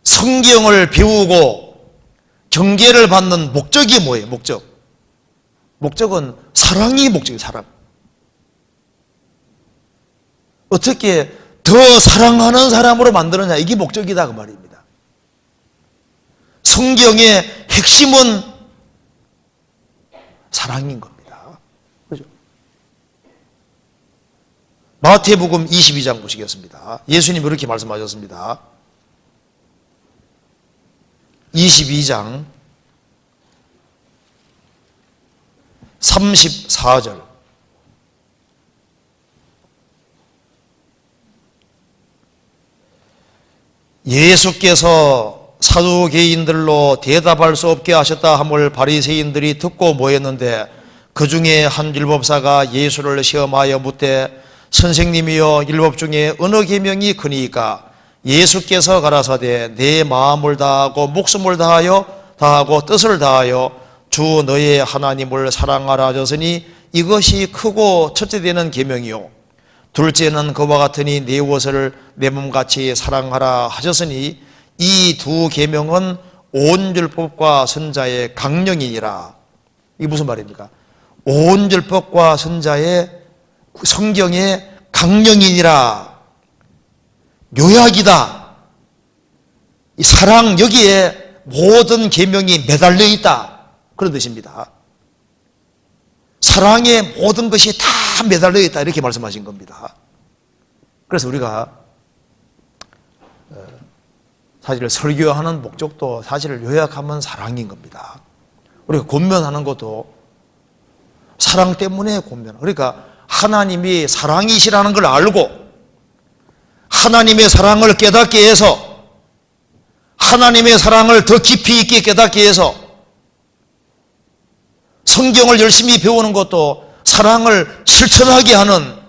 성경을 배우고 경계를 받는 목적이 뭐예요? 목적은 사랑이 목적이에요. 사랑. 어떻게 더 사랑하는 사람으로 만드느냐, 이게 목적이다 그 말입니다. 성경의 핵심은 사랑인 겁니다. 그죠? 마태복음 22장 보시겠습니다. 예수님이 이렇게 말씀하셨습니다. 22장 34절. 예수께서 사두개인들로 대답할 수 없게 하셨다 함을 바리새인들이 듣고 모였는데 그 중에 한 율법사가 예수를 시험하여 묻되 선생님이여 율법 중에 어느 계명이 크니까? 예수께서 가라사대 내 마음을 다하고 목숨을 다하고 뜻을 다하여 주 너의 하나님을 사랑하라 하셨으니 이것이 크고 첫째 되는 계명이요 둘째는 그와 같으니 내 이웃을 내 몸같이 사랑하라 하셨으니 이 두 계명은 온 율법과 선자의 강령이니라. 이게 무슨 말입니까? 온 율법과 선자의 성경의 강령이니라. 요약이다. 이 사랑, 여기에 모든 계명이 매달려 있다, 그런 뜻입니다. 사랑에 모든 것이 다 매달려 있다, 이렇게 말씀하신 겁니다. 그래서 우리가 사실 설교하는 목적도 사실을 요약하면 사랑인 겁니다. 우리가 권면하는 것도 사랑 때문에 권면. 그러니까 하나님이 사랑이시라는 걸 알고 하나님의 사랑을 깨닫게 해서 하나님의 사랑을 더 깊이 있게 깨닫게 해서 성경을 열심히 배우는 것도 사랑을 실천하게 하는,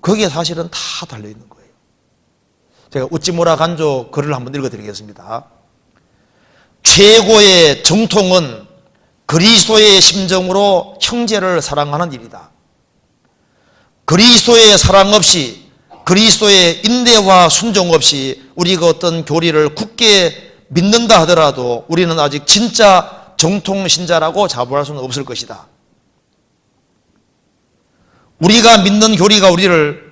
거기에 사실은 다 달려있는 거예요. 제가 우찌무라 간조 글을 한번 읽어드리겠습니다. 최고의 정통은 그리스도의 심정으로 형제를 사랑하는 일이다. 그리스도의 사랑 없이, 그리스도의 인내와 순종 없이 우리가 어떤 교리를 굳게 믿는다 하더라도 우리는 아직 진짜 정통신자라고 자부할 수는 없을 것이다. 우리가 믿는 교리가 우리를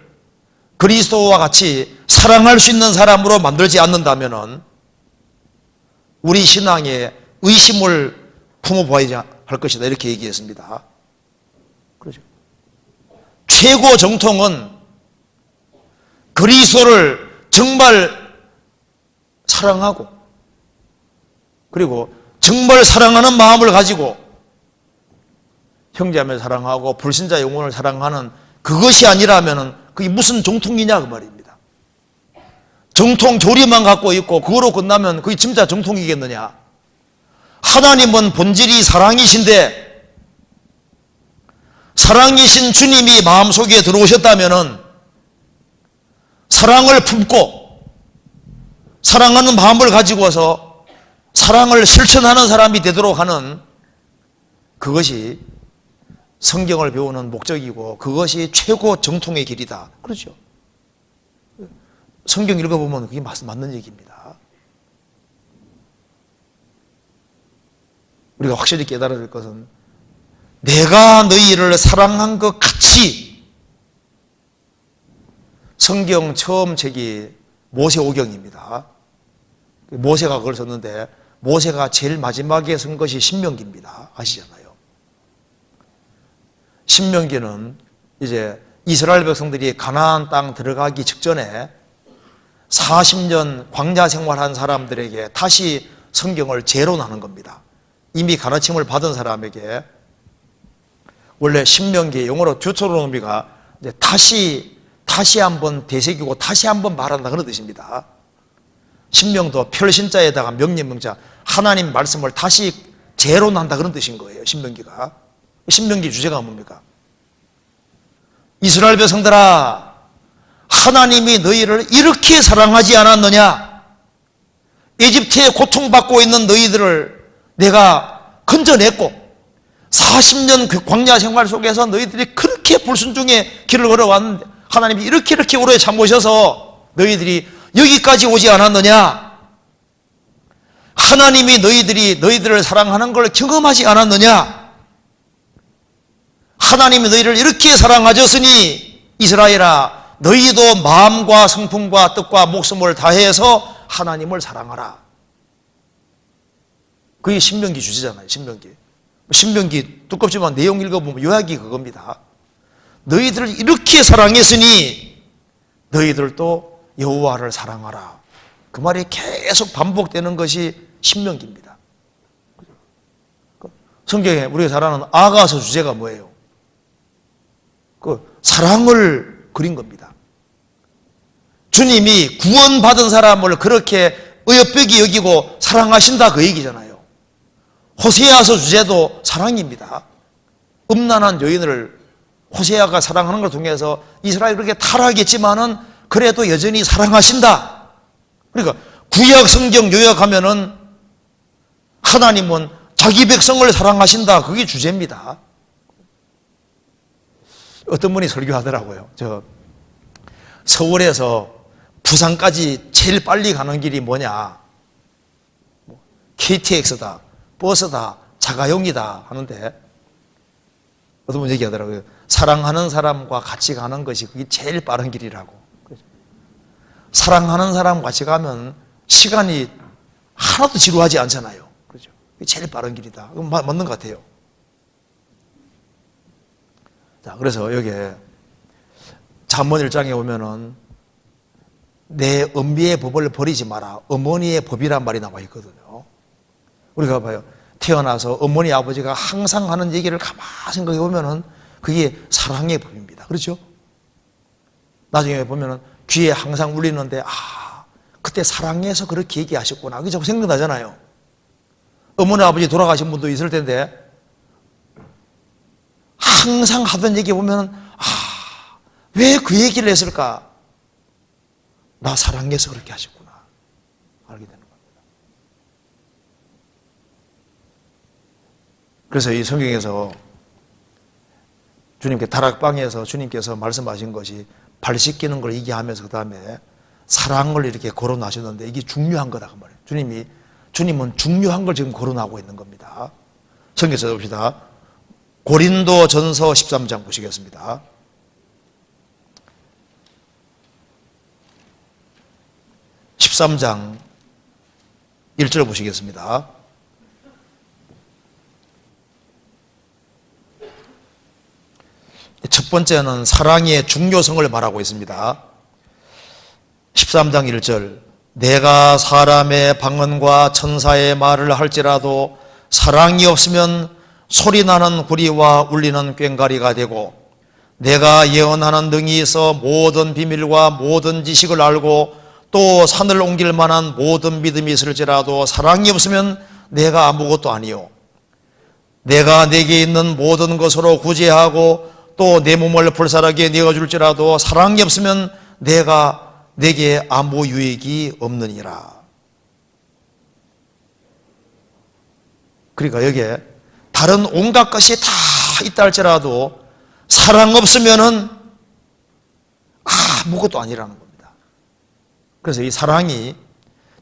그리스도와 같이 사랑할 수 있는 사람으로 만들지 않는다면 우리 신앙에 의심을 품어봐야 할 것이다, 이렇게 얘기했습니다. 그렇죠. 최고 정통은 그리스도를 정말 사랑하고 그리고 정말 사랑하는 마음을 가지고 형제자매를 사랑하고 불신자 영혼을 사랑하는 그것이 아니라면 그게 무슨 정통이냐 그 말입니다. 정통 교리만 갖고 있고 그거로 끝나면 그게 진짜 정통이겠느냐. 하나님은 본질이 사랑이신데 사랑이신 주님이 마음속에 들어오셨다면 사랑을 품고 사랑하는 마음을 가지고서 사랑을 실천하는 사람이 되도록 하는, 그것이 성경을 배우는 목적이고 그것이 최고 정통의 길이다. 그렇죠. 성경 읽어보면 그게 맞는 얘기입니다. 우리가 확실히 깨달아야 될 것은 내가 너희를 사랑한 것 같이, 성경 처음 책이 모세오경입니다. 모세가 그걸 썼는데 모세가 제일 마지막에 쓴 것이 신명기입니다. 아시잖아요. 신명기는 이제 이스라엘 백성들이 가나안 땅 들어가기 직전에 40년 광야 생활한 사람들에게 다시 성경을 재론하는 겁니다. 이미 가르침을 받은 사람에게. 원래 신명기, 영어로 듀토로노미가 다시 한번 되새기고 다시 한번 말한다 그런 뜻입니다. 신명도 별신자에다가 명령명자, 하나님 말씀을 다시 재론한다 그런 뜻인 거예요. 신명기가. 신명기 주제가 뭡니까? 이스라엘 백성들아, 하나님이 너희를 이렇게 사랑하지 않았느냐? 이집트에 고통받고 있는 너희들을 내가 건져냈고 40년 광야 생활 속에서 너희들이 그렇게 불순종의 길을 걸어왔는데 하나님이 이렇게 오래 참으셔서 너희들이 여기까지 오지 않았느냐? 하나님이 너희들을 사랑하는 걸 경험하지 않았느냐? 하나님이 너희를 이렇게 사랑하셨으니 이스라엘아, 너희도 마음과 성품과 뜻과 목숨을 다해서 하나님을 사랑하라. 그게 신명기 주제잖아요. 신명기 두껍지만 내용 읽어보면 요약이 그겁니다. 너희들을 이렇게 사랑했으니 너희들도 여호와를 사랑하라. 그 말이 계속 반복되는 것이 신명기입니다. 성경에 우리가 잘 아는 아가서 주제가 뭐예요? 그 사랑을 그린 겁니다. 주님이 구원받은 사람을 그렇게 어여쁘게 여기고 사랑하신다 그 얘기잖아요. 호세아서 주제도 사랑입니다. 음란한 여인을 호세아가 사랑하는 걸 통해서 이스라엘이 그렇게 타락했지만은 그래도 여전히 사랑하신다. 그러니까 구약 성경 요약하면은 하나님은 자기 백성을 사랑하신다. 그게 주제입니다. 어떤 분이 설교하더라고요. 서울에서 부산까지 제일 빨리 가는 길이 뭐냐? KTX다, 버스다, 자가용이다 하는데 어떤 분 얘기하더라고요. 사랑하는 사람과 같이 가는 것이 그게 제일 빠른 길이라고. 사랑하는 사람과 같이 가면 시간이 하나도 지루하지 않잖아요. 그렇죠? 그게 제일 빠른 길이다. 그건 맞는 것 같아요. 자, 그래서 여기에 잠언 1장에 보면은 내 엄비의 법을 버리지 마라. 어머니의 법이란 말이 나와 있거든요. 우리가 봐요. 태어나서 어머니 아버지가 항상 하는 얘기를 가만히 생각해 보면은 그게 사랑의 법입니다. 그렇죠? 나중에 보면은 귀에 항상 울리는데 그때 사랑해서 그렇게 얘기하셨구나. 그게 자꾸 생각나잖아요. 어머니 아버지 돌아가신 분도 있을 텐데 항상 하던 얘기 보면은 왜 그 얘기를 했을까? 나 사랑해서 그렇게 하셨구나. 알게 되는 겁니다. 그래서 이 성경에서 주님께 다락방에서 주님께서 말씀하신 것이 발 씻기는 걸 얘기하면서 그 다음에 사랑을 이렇게 거론하셨는데 이게 중요한 거다 그 말이에요. 주님은 중요한 걸 지금 거론하고 있는 겁니다. 성경에서 봅시다. 고린도 전서 13장 보시겠습니다. 13장 1절 보시겠습니다. 첫 번째는 사랑의 중요성을 말하고 있습니다. 13장 1절 내가 사람의 방언과 천사의 말을 할지라도 사랑이 없으면 소리나는 구리와 울리는 꽹과리가 되고 내가 예언하는 능이 있어 모든 비밀과 모든 지식을 알고 또 산을 옮길 만한 모든 믿음이 있을지라도 사랑이 없으면 내가 아무것도 아니요 내가 내게 있는 모든 것으로 구제하고 또 내 몸을 불살하게 내어줄지라도 사랑이 없으면 내게 아무 유익이 없느니라. 그러니까 여기에 다른 온갖 것이 다 있다 할지라도 사랑 없으면은 아무것도 아니라는 겁니다. 그래서 이 사랑이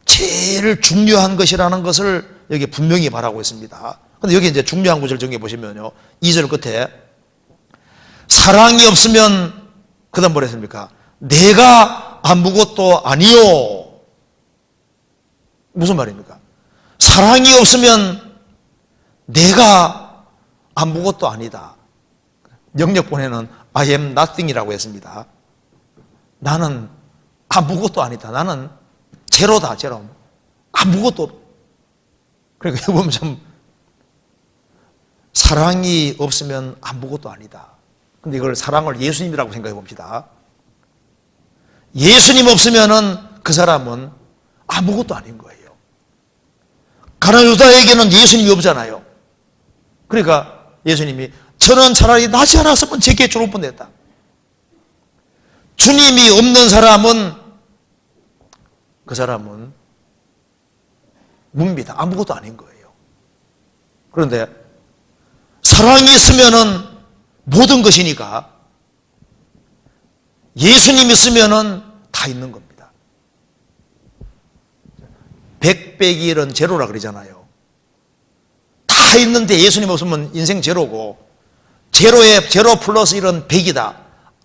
제일 중요한 것이라는 것을 여기 분명히 말하고 있습니다. 근데 여기 이제 중요한 구절 정해 보시면요. 2절 끝에 사랑이 없으면 그다음 뭐라 했습니까? 내가 아무것도 아니요. 무슨 말입니까? 사랑이 없으면 내가 아무것도 아니다. 영역본에는 I am nothing이라고 했습니다. 나는 아무것도 아니다. 나는 제로다, 제로. 아무것도. 그러니까 보면 참 사랑이 없으면 아무것도 아니다. 근데 이걸 사랑을 예수님이라고 생각해 봅시다. 예수님 없으면은 그 사람은 아무것도 아닌 거예요. 가룟 유다에게는 예수님이 없잖아요. 그러니까 예수님이 저는 차라리 낫지 않았으면 제게 죽을 뻔했다. 주님이 없는 사람은 그 사람은 묵입니다. 아무것도 아닌 거예요. 그런데 사랑이 있으면은 모든 것이니까 예수님이 있으면은 다 있는 겁니다. 백백일은 제로라 그러잖아요. 다 있는데 예수님 없으면 인생 제로고, 제로에 제로 플러스 1은 100이다.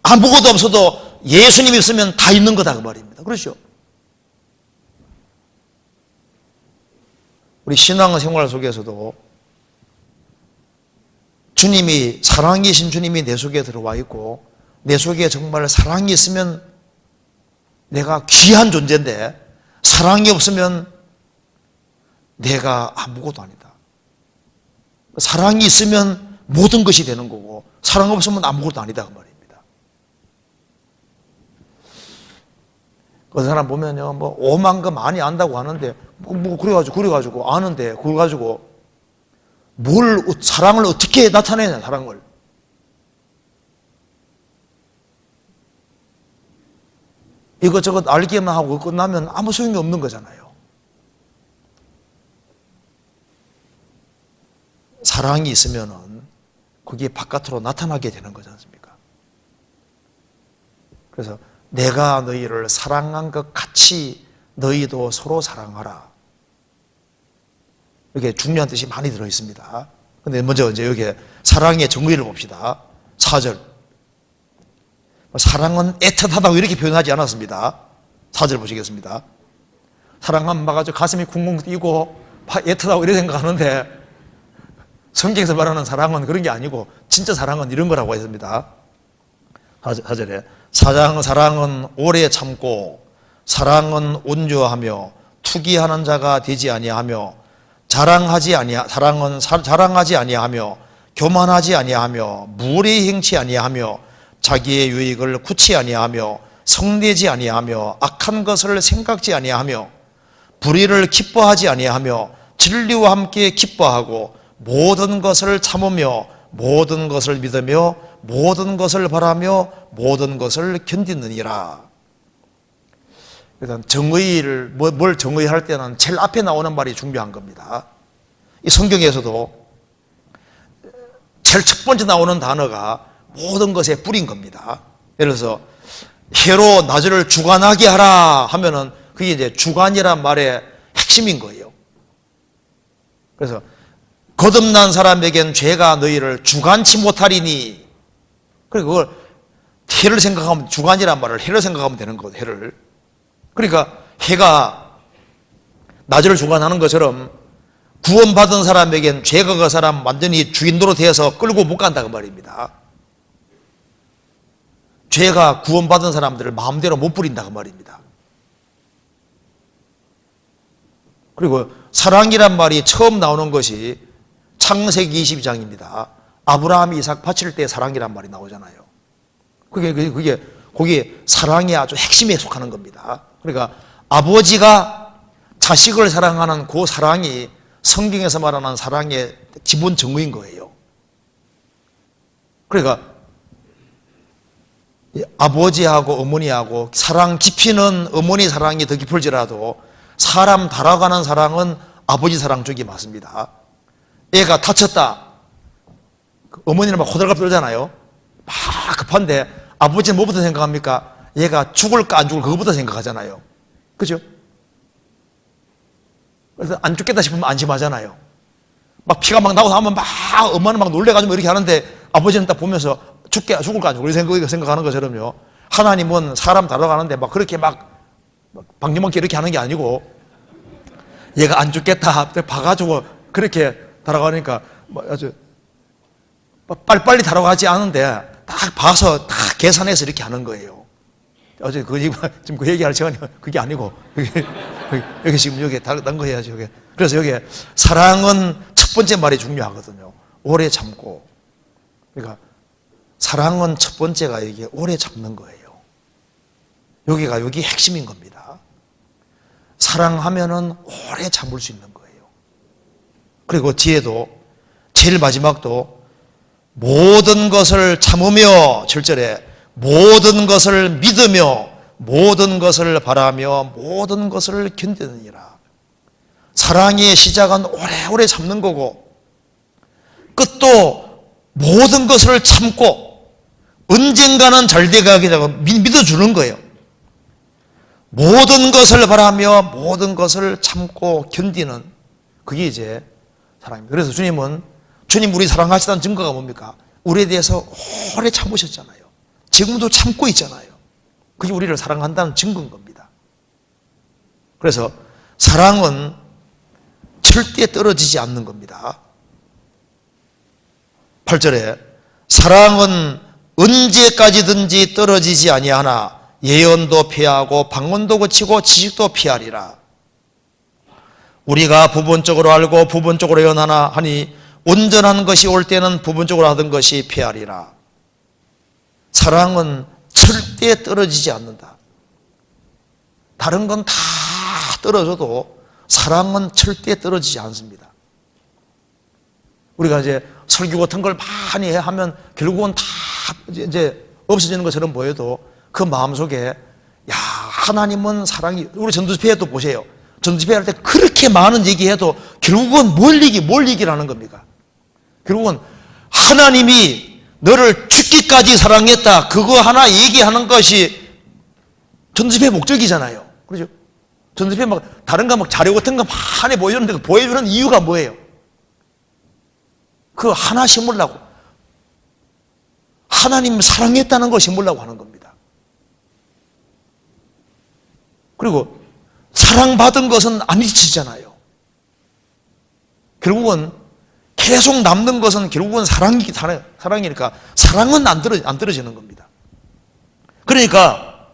아무것도 없어도 예수님이 있으면 다 있는 거다 그 말입니다. 그렇죠? 우리 신앙생활 속에서도 주님이, 사랑이신 주님이 내 속에 들어와 있고 내 속에 정말 사랑이 있으면 내가 귀한 존재인데, 사랑이 없으면 내가 아무것도 아니다. 사랑이 있으면 모든 것이 되는 거고, 사랑 없으면 아무것도 아니다 그 말입니다. 그 사람 보면요, 뭐 오만 거 많이 안다고 하는데 그래가지고 아는데 그걸 가지고 사랑을 어떻게 나타내냐, 사랑을. 이것저것 알기만 하고 끝나면 아무 소용이 없는 거잖아요. 사랑이 있으면은 그게 바깥으로 나타나게 되는 거지 않습니까? 그래서 내가 너희를 사랑한 것 같이 너희도 서로 사랑하라. 이게 중요한 뜻이 많이 들어 있습니다. 근데 먼저 이제 여기 사랑의 정의를 봅시다. 4절. 사랑은 애틋하다고 이렇게 표현하지 않았습니다. 4절 보시겠습니다. 사랑하면 막 아주 가슴이 쿵쿵 뛰고 애틋하다고 이렇게 생각하는데, 성경에서 말하는 사랑은 그런 게 아니고 진짜 사랑은 이런 거라고 했습니다. 4절에 사랑은 오래 참고, 사랑은 온유하며 투기하는 자가 되지 아니하며, 사랑은 자랑하지 아니하며 교만하지 아니하며 무례히 행치 아니하며 자기의 유익을 굳이 아니하며 성내지 아니하며 악한 것을 생각지 아니하며 불의를 기뻐하지 아니하며 진리와 함께 기뻐하고 모든 것을 참으며 모든 것을 믿으며 모든 것을 바라며 모든 것을 견디느니라. 일단 정의를, 뭘 정의할 때는 제일 앞에 나오는 말이 중요한 겁니다. 이 성경에서도 제일 첫 번째 나오는 단어가 모든 것의 뿌린 겁니다. 예를 들어서 해로 나저를 주관하게 하라 하면은 그게 이제 주관이란 말의 핵심인 거예요. 그래서 거듭난 사람에겐 죄가 너희를 주관치 못하리니, 그리고 그걸 해를 생각하면, 주관이란 말을 해를 생각하면 되는 거예요. 해를. 그러니까 해가 낮을 주관하는 것처럼 구원받은 사람에겐 죄가 그 사람 완전히 주인도로 되어서 끌고 못 간다고 말입니다. 죄가 구원받은 사람들을 마음대로 못 부린다고 말입니다. 그리고 사랑이란 말이 처음 나오는 것이 창세기 22장입니다. 아브라함이 이삭 바칠 때 사랑이란 말이 나오잖아요. 그게 사랑의 아주 핵심에 속하는 겁니다. 그러니까 아버지가 자식을 사랑하는 그 사랑이 성경에서 말하는 사랑의 기본 정의인 거예요. 그러니까 아버지하고 어머니하고 사랑 깊이는 어머니 사랑이 더 깊을지라도 사람 달아가는 사랑은 아버지 사랑 쪽이 맞습니다. 애가 다쳤다, 어머니는 막 호들갑 떨잖아요. 막 급한데 아버지는 뭐부터 생각합니까? 얘가 죽을까 안 죽을까 그거부터 생각하잖아요. 그죠? 그래서 안 죽겠다 싶으면 안심하잖아요. 막 피가 막 나고 하면 막 엄마는 막 놀래가지고 이렇게 하는데 아버지는 딱 보면서 죽을까 안 죽을까 생각하는 것처럼요. 하나님은 사람 다뤄가는데 막 그렇게 막 방귀먹기 이렇게 하는 게 아니고, 얘가 안 죽겠다 봐가지고 그렇게 다뤄가니까 아주 빨리빨리 다뤄가지 않은데 딱 봐서 딱 계산해서 이렇게 하는 거예요. 어제 지금 그 얘기할 시간이 그게 아니고, 여기 지금 여기 다른 거 해야지, 여기. 그래서 여기 사랑은 첫 번째 말이 중요하거든요. 오래 참고. 그러니까 사랑은 첫 번째가 이게 오래 참는 거예요. 여기 핵심인 겁니다. 사랑하면은 오래 참을 수 있는 거예요. 그리고 뒤에도 제일 마지막도 모든 것을 참으며 7절에 모든 것을 믿으며 모든 것을 바라며 모든 것을 견디느니라. 사랑의 시작은 오래오래 참는 거고 끝도 모든 것을 참고 언젠가는 잘 돼가겠다고 믿어주는 거예요. 모든 것을 바라며 모든 것을 참고 견디는 그게 이제 사랑입니다. 그래서 주님 우리 사랑하시다는 증거가 뭡니까? 우리에 대해서 오래 참으셨잖아요. 지금도 참고 있잖아요. 그게 우리를 사랑한다는 증거인 겁니다. 그래서 사랑은 절대 떨어지지 않는 겁니다. 8절에 사랑은 언제까지든지 떨어지지 아니하나 예언도 피하고 방언도 거치고 지식도 피하리라. 우리가 부분적으로 알고 부분적으로 예언하나 하니 온전한 것이 올 때는 부분적으로 하던 것이 피하리라. 사랑은 절대 떨어지지 않는다. 다른 건 다 떨어져도 사랑은 절대 떨어지지 않습니다. 우리가 이제 설교 같은 걸 많이 하면 결국은 다 이제 없어지는 것처럼 보여도 그 마음속에 야, 하나님은 사랑이, 우리 전도집회에도 보세요. 전도집회 할 때 그렇게 많은 얘기해도 결국은 뭘 얘기라는 겁니까? 결국은 하나님이 너를 죽기까지 사랑했다. 그거 하나 얘기하는 것이 전도집회 목적이잖아요. 그렇죠? 전도집회 막 다른 거 막 자료 같은 거 많이 보여주는데 그 보여주는 이유가 뭐예요? 그 하나 심으려고. 하나님 사랑했다는 걸 심으려고 하는 겁니다. 그리고 사랑받은 것은 안 잊히잖아요. 결국은 계속 남는 것은 결국은 사랑이니까 사랑은 안 떨어지는 겁니다. 그러니까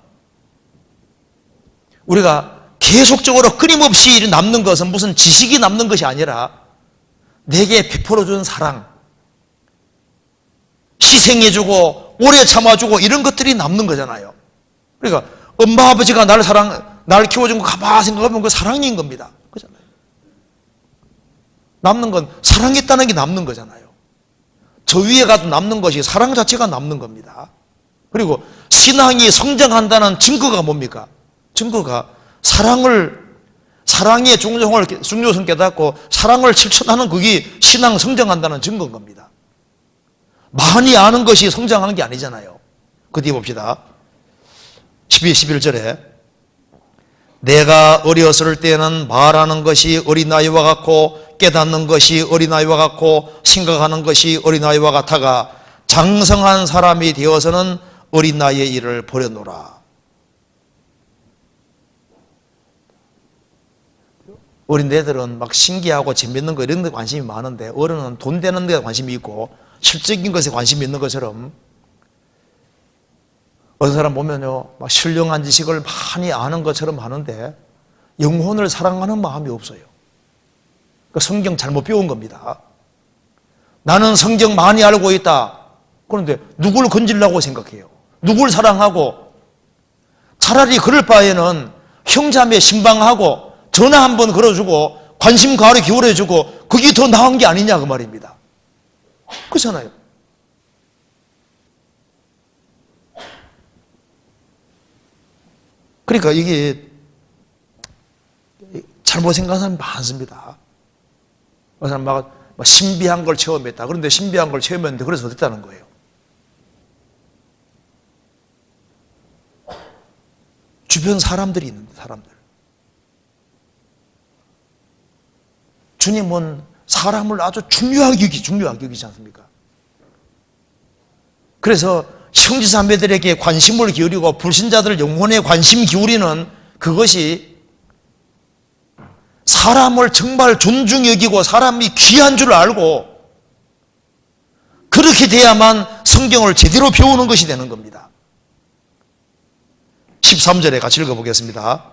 우리가 계속적으로 끊임없이 남는 것은 무슨 지식이 남는 것이 아니라 내게 베풀어준 사랑, 희생해주고 오래 참아주고 이런 것들이 남는 거잖아요. 그러니까 엄마 아버지가 날 키워준 거 가만히 생각하면 그 사랑인 겁니다. 그렇잖아요. 남는 건 사랑했다는 게 남는 거잖아요. 저 위에 가도 남는 것이 사랑 자체가 남는 겁니다. 그리고 신앙이 성장한다는 증거가 뭡니까? 증거가 사랑의 중요성 깨닫고 사랑을 실천하는 그게 신앙 성장한다는 증거인 겁니다. 많이 아는 것이 성장하는 게 아니잖아요. 그 뒤에 봅시다. 11절에 내가 어렸을 때는 말하는 것이 어린아이와 같고 깨닫는 것이 어린아이와 같고 생각하는 것이 어린아이와 같아가 장성한 사람이 되어서는 어린아이의 일을 버려놓으라. 어린애들은 막 신기하고 재밌는 거 이런 데 관심이 많은데 어른은 돈 되는 데 관심이 있고 실적인 것에 관심이 있는 것처럼 어떤 사람 보면요 막 신령한 지식을 많이 아는 것처럼 하는데 영혼을 사랑하는 마음이 없어요. 그러니까 성경 잘못 배운 겁니다. 나는 성경 많이 알고 있다. 그런데 누굴 건지려고 생각해요. 누굴 사랑하고 차라리 그럴 바에는 형제자매 신방하고 전화 한번 걸어주고 관심 가로 기울여주고 그게 더 나은 게 아니냐 그 말입니다. 그렇잖아요. 그러니까 이게 잘못 생각하는 사람이 많습니다. 그 사람 막 신비한 걸 체험했다. 그런데 신비한 걸 체험했는데 그래서 됐다는 거예요. 주변 사람들이 있는데 사람들. 주님은 사람을 아주 중요하게 여기지 않습니까? 그래서 형제자매들에게 관심을 기울이고 불신자들 영혼에 관심 기울이는 그것이 사람을 정말 존중히 여기고 사람이 귀한 줄 알고 그렇게 돼야만 성경을 제대로 배우는 것이 되는 겁니다. 13절에 같이 읽어보겠습니다.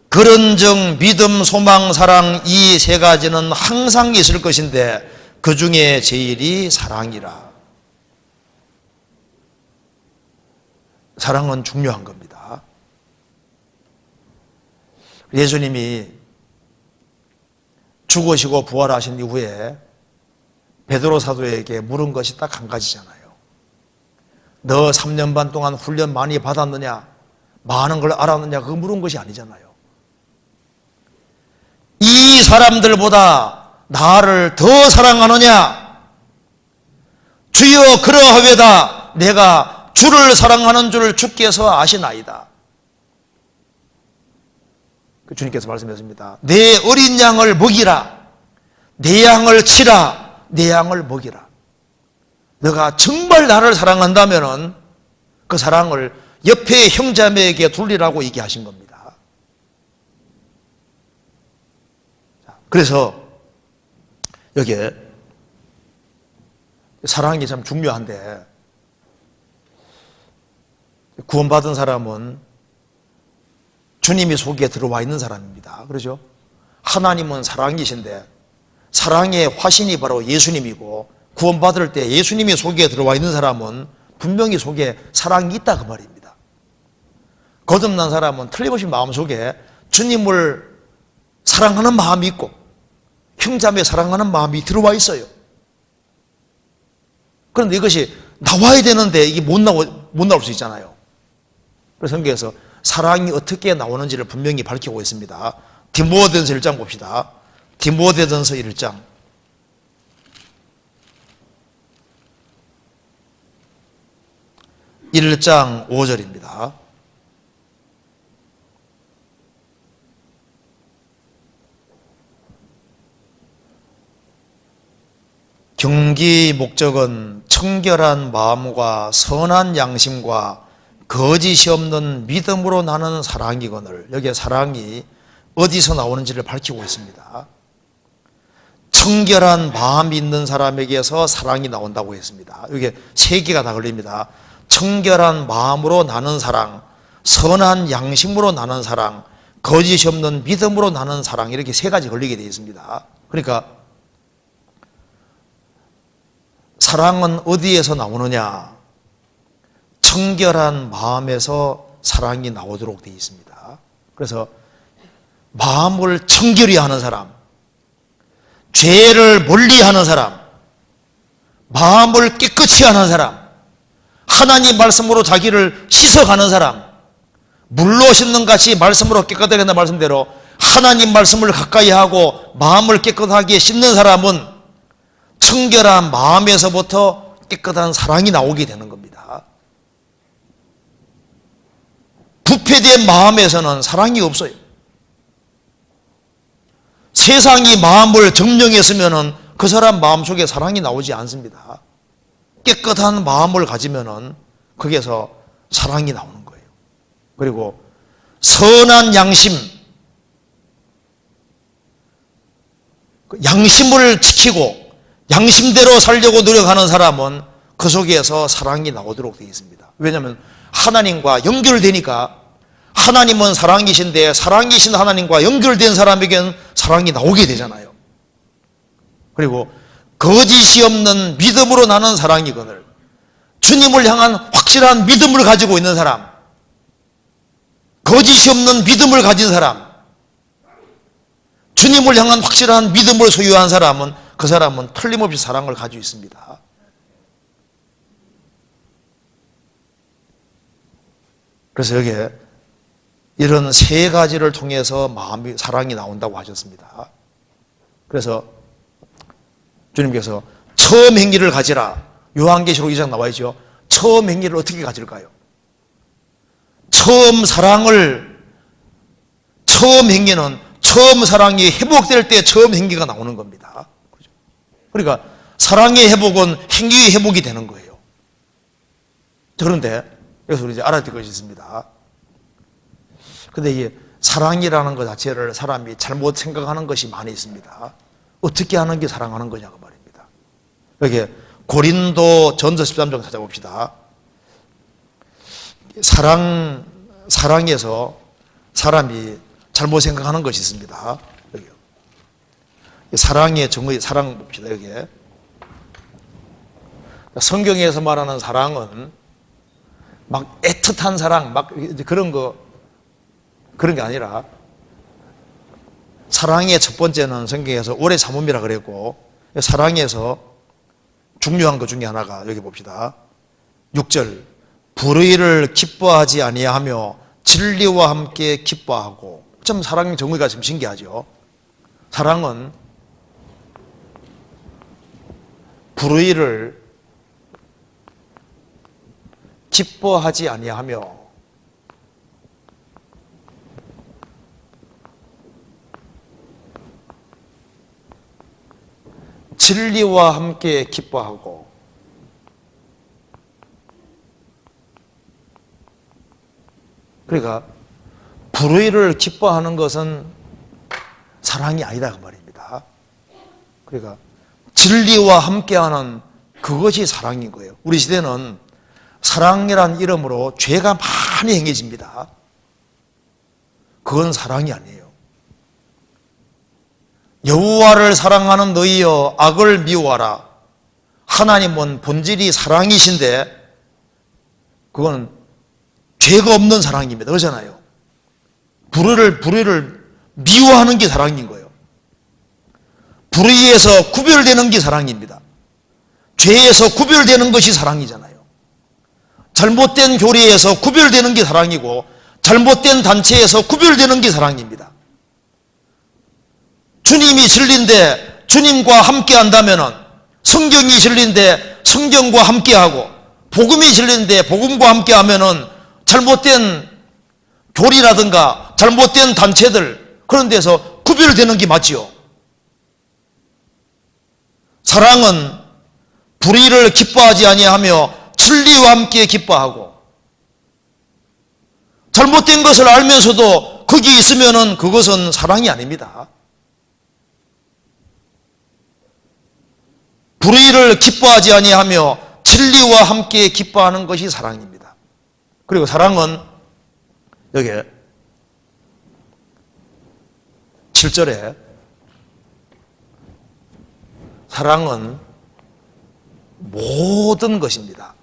그런즉 믿음, 소망, 사랑 이 세 가지는 항상 있을 것인데 그 중에 제일이 사랑이라. 사랑은 중요한 겁니다. 예수님이 죽으시고 부활하신 이후에 베드로 사도에게 물은 것이 딱 한 가지잖아요. 너 3년 반 동안 훈련 많이 받았느냐? 많은 걸 알았느냐? 그거 물은 것이 아니잖아요. 이 사람들보다 나를 더 사랑하느냐? 주여 그러하외다. 내가 주를 사랑하는 줄 주께서 아시나이다. 주님께서 말씀하셨습니다. 내 어린 양을 먹이라. 내 양을 치라. 내 양을 먹이라. 너가 정말 나를 사랑한다면 그 사랑을 옆에 형제자매에게 돌리라고 얘기하신 겁니다. 그래서 여기에 사랑이 참 중요한데, 구원받은 사람은 주님이 속에 들어와 있는 사람입니다. 그렇죠? 하나님은 사랑이신데 사랑의 화신이 바로 예수님이고, 구원받을 때 예수님이 속에 들어와 있는 사람은 분명히 속에 사랑이 있다 그 말입니다. 거듭난 사람은 틀림없이 마음속에 주님을 사랑하는 마음이 있고 형제자매 사랑하는 마음이 들어와 있어요. 그런데 이것이 나와야 되는데 이게 못 나올 수 있잖아요. 그래서 성경에서 사랑이 어떻게 나오는지를 분명히 밝히고 있습니다. 디모데전서 1장 봅시다. 디모데전서 1장 1장 5절입니다. 경기 목적은 청결한 마음과 선한 양심과 거짓이 없는 믿음으로 나는 사랑이거늘. 여기에 사랑이 어디서 나오는지를 밝히고 있습니다. 청결한 마음이 있는 사람에게서 사랑이 나온다고 했습니다. 이게 세 개가 다 걸립니다. 청결한 마음으로 나는 사랑, 선한 양심으로 나는 사랑, 거짓이 없는 믿음으로 나는 사랑, 이렇게 세 가지 걸리게 되어 있습니다. 그러니까 사랑은 어디에서 나오느냐? 청결한 마음에서 사랑이 나오도록 되어 있습니다. 그래서 마음을 청결히 하는 사람, 죄를 멀리하는 사람, 마음을 깨끗이 하는 사람, 하나님 말씀으로 자기를 씻어가는 사람, 물로 씻는 같이 말씀으로 깨끗하게 한다는 말씀대로 하나님 말씀을 가까이 하고 마음을 깨끗하게 씻는 사람은 청결한 마음에서부터 깨끗한 사랑이 나오게 되는 겁니다. 부패된 마음에서는 사랑이 없어요. 세상이 마음을 점령했으면 그 사람 마음속에 사랑이 나오지 않습니다. 깨끗한 마음을 가지면 거기에서 사랑이 나오는 거예요. 그리고 선한 양심, 양심을 지키고 양심대로 살려고 노력하는 사람은 그 속에서 사랑이 나오도록 되어 있습니다. 왜냐하면 하나님과 연결되니까, 하나님은 사랑이신데 사랑이신 하나님과 연결된 사람에게는 사랑이 나오게 되잖아요. 그리고 거짓이 없는 믿음으로 나는 사랑이거늘. 주님을 향한 확실한 믿음을 가지고 있는 사람, 거짓이 없는 믿음을 가진 사람, 주님을 향한 확실한 믿음을 소유한 사람은 그 사람은 틀림없이 사랑을 가지고 있습니다. 그래서 여기에 이런 세 가지를 통해서 마음이, 사랑이 나온다고 하셨습니다. 그래서 주님께서 처음 행위를 가지라. 요한계시록 2장 나와 있죠. 처음 행위를 어떻게 가질까요? 처음 행위는 처음 사랑이 회복될 때 처음 행위가 나오는 겁니다. 그러니까 사랑의 회복은 행위의 회복이 되는 거예요. 그런데 여기서 우리 이제 알아야 될 것이 있습니다. 근데 이게 사랑이라는 것 자체를 사람이 잘못 생각하는 것이 많이 있습니다. 어떻게 하는 게 사랑하는 거냐고 말입니다. 여기 고린도 전서 13장 찾아봅시다. 사랑에서 사람이 잘못 생각하는 것이 있습니다. 여기요. 사랑의 정의, 사랑 봅시다. 여기에 성경에서 말하는 사랑은 막 애틋한 사랑, 막 그런 게 아니라, 사랑의 첫 번째는 성경에서 오래 참음이라 그랬고, 사랑에서 중요한 것 중에 하나가 여기 봅시다. 6절, 불의를 기뻐하지 아니하며 진리와 함께 기뻐하고. 참 사랑의 정의가 좀 신기하죠. 사랑은 불의를 기뻐하지 아니하며 진리와 함께 기뻐하고. 그러니까 불의를 기뻐하는 것은 사랑이 아니다 그 말입니다. 그러니까 진리와 함께하는 그것이 사랑인 거예요. 우리 시대는 사랑이란 이름으로 죄가 많이 행해집니다. 그건 사랑이 아니에요. 여호와를 사랑하는 너희여 악을 미워하라. 하나님은 본질이 사랑이신데 그건 죄가 없는 사랑입니다. 그렇잖아요. 불의를 미워하는 게 사랑인 거예요. 불의에서 구별되는 게 사랑입니다. 죄에서 구별되는 것이 사랑이잖아요. 잘못된 교리에서 구별되는 게 사랑이고 잘못된 단체에서 구별되는 게 사랑입니다. 주님이 진리인데 주님과 함께 한다면, 성경이 진리인데 성경과 함께하고, 복음이 진리인데 복음과 함께하면 잘못된 교리라든가 잘못된 단체들, 그런 데서 구별되는 게 맞지요. 사랑은 불의를 기뻐하지 아니하며 진리와 함께 기뻐하고, 잘못된 것을 알면서도 거기 있으면 그것은 사랑이 아닙니다. 불의를 기뻐하지 아니하며 진리와 함께 기뻐하는 것이 사랑입니다. 그리고 사랑은 여기 7절에 사랑은 모든 것입니다.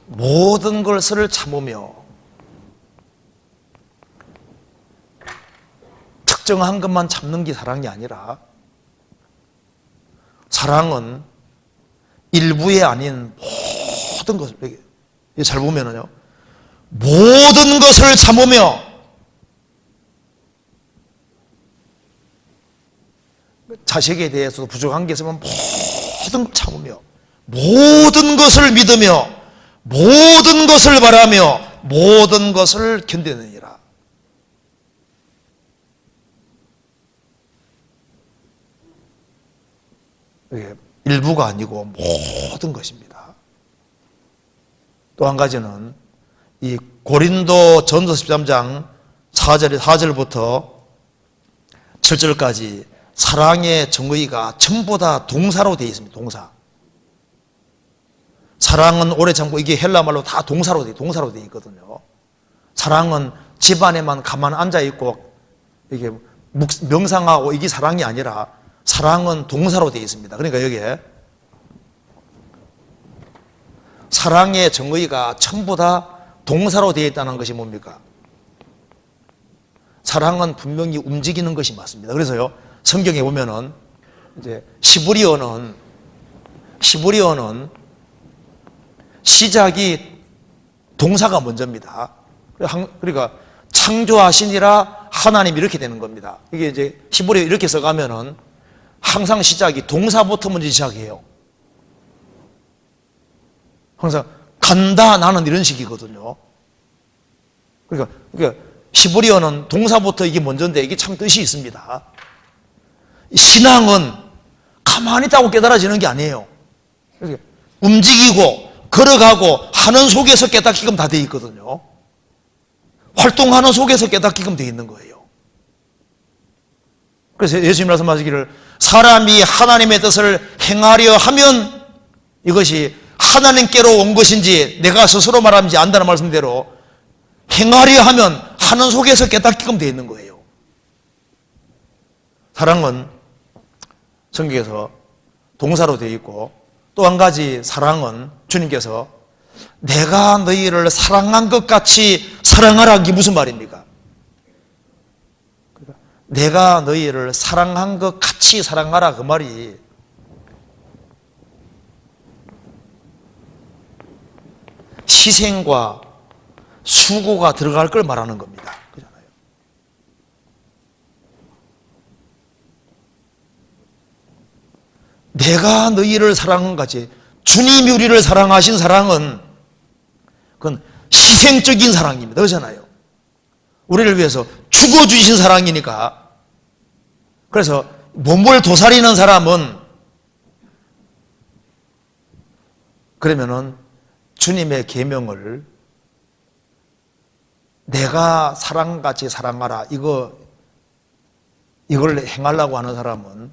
모든 것을 참으며, 특정한 것만 참는 게 사랑이 아니라 사랑은 일부의 아닌 모든 것을, 잘 보면은요, 모든 것을 참으며, 자식에 대해서도 부족한 게 있으면 모든 걸 참으며, 모든 것을 믿으며, 모든 것을 바라며, 모든 것을 견디느니라. 일부가 아니고 모든 것입니다. 또 한 가지는 이 고린도 전서 13장 4절부터 7절까지 사랑의 정의가 전부 다 동사로 되어 있습니다. 동사. 사랑은 오래 참고, 이게 헬라 말로 다 동사로 되어 있거든요. 사랑은 집안에만 가만 앉아 있고 이게 명상하고 이게 사랑이 아니라 사랑은 동사로 되어 있습니다. 그러니까 여기에 사랑의 정의가 전부 다 동사로 되어 있다는 것이 뭡니까? 사랑은 분명히 움직이는 것이 맞습니다. 그래서요, 성경에 보면은 이제 시브리어는 시작이 동사가 먼저입니다. 그러니까 창조하시니라 하나님, 이렇게 되는 겁니다. 이게 이제 히브리어 이렇게 써가면은 항상 시작이 동사부터 먼저 시작해요. 항상 간다 나는 이런 식이거든요. 그러니까 히브리어는 동사부터 이게 먼저인데 이게 참 뜻이 있습니다. 신앙은 가만히 있다고 깨달아지는 게 아니에요. 움직이고 걸어가고 하는 속에서 깨닫기끔 다 되어 있거든요. 활동하는 속에서 깨닫기끔 되어 있는 거예요. 그래서 예수님 말씀하시기를 사람이 하나님의 뜻을 행하려 하면 이것이 하나님께로 온 것인지 내가 스스로 말하는지 안다는 말씀대로 행하려 하면 하는 속에서 깨닫게끔 되어 있는 거예요. 사랑은 성경에서 동사로 되어 있고, 또 한 가지 사랑은 주님께서 내가 너희를 사랑한 것 같이 사랑하라, 이게 무슨 말입니까? 내가 너희를 사랑한 것 같이 사랑하라, 그 말이 희생과 수고가 들어갈 걸 말하는 겁니다. 그렇잖아요. 내가 너희를 사랑한 같이, 주님이 우리를 사랑하신 사랑은 그건 희생적인 사랑입니다. 그렇잖아요. 우리를 위해서 죽어주신 사랑이니까. 그래서 몸을 도사리는 사람은 그러면은 주님의 계명을 내가 사랑같이 사랑하라, 이걸 행하려고 하는 사람은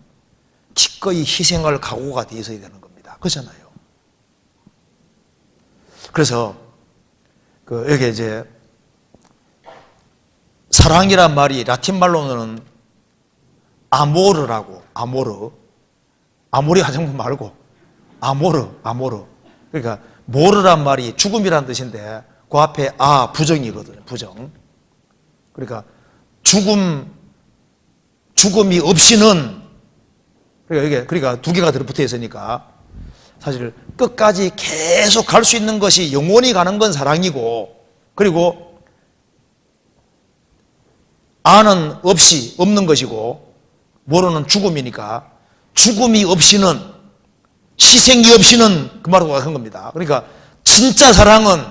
기꺼이 희생할 각오가 되어 있어야 되는 겁니다. 그렇잖아요. 그래서 여기 이제 사랑이란 말이 라틴 말로는 아모르라고, 아모리 화장품 말고 아모르. 그러니까 모르란 말이 죽음이란 뜻인데 그 앞에 부정이거든요. 부정. 그러니까 죽음이 없이는, 그러니까 두 개가 들어붙어 있으니까 사실 끝까지 계속 갈 수 있는 것이, 영원히 가는 건 사랑이고, 그리고 아는 없는 것이고, 모르는 죽음이니까 죽음이 없이는, 희생이 없이는 그 말하고 한 겁니다. 그러니까 진짜 사랑은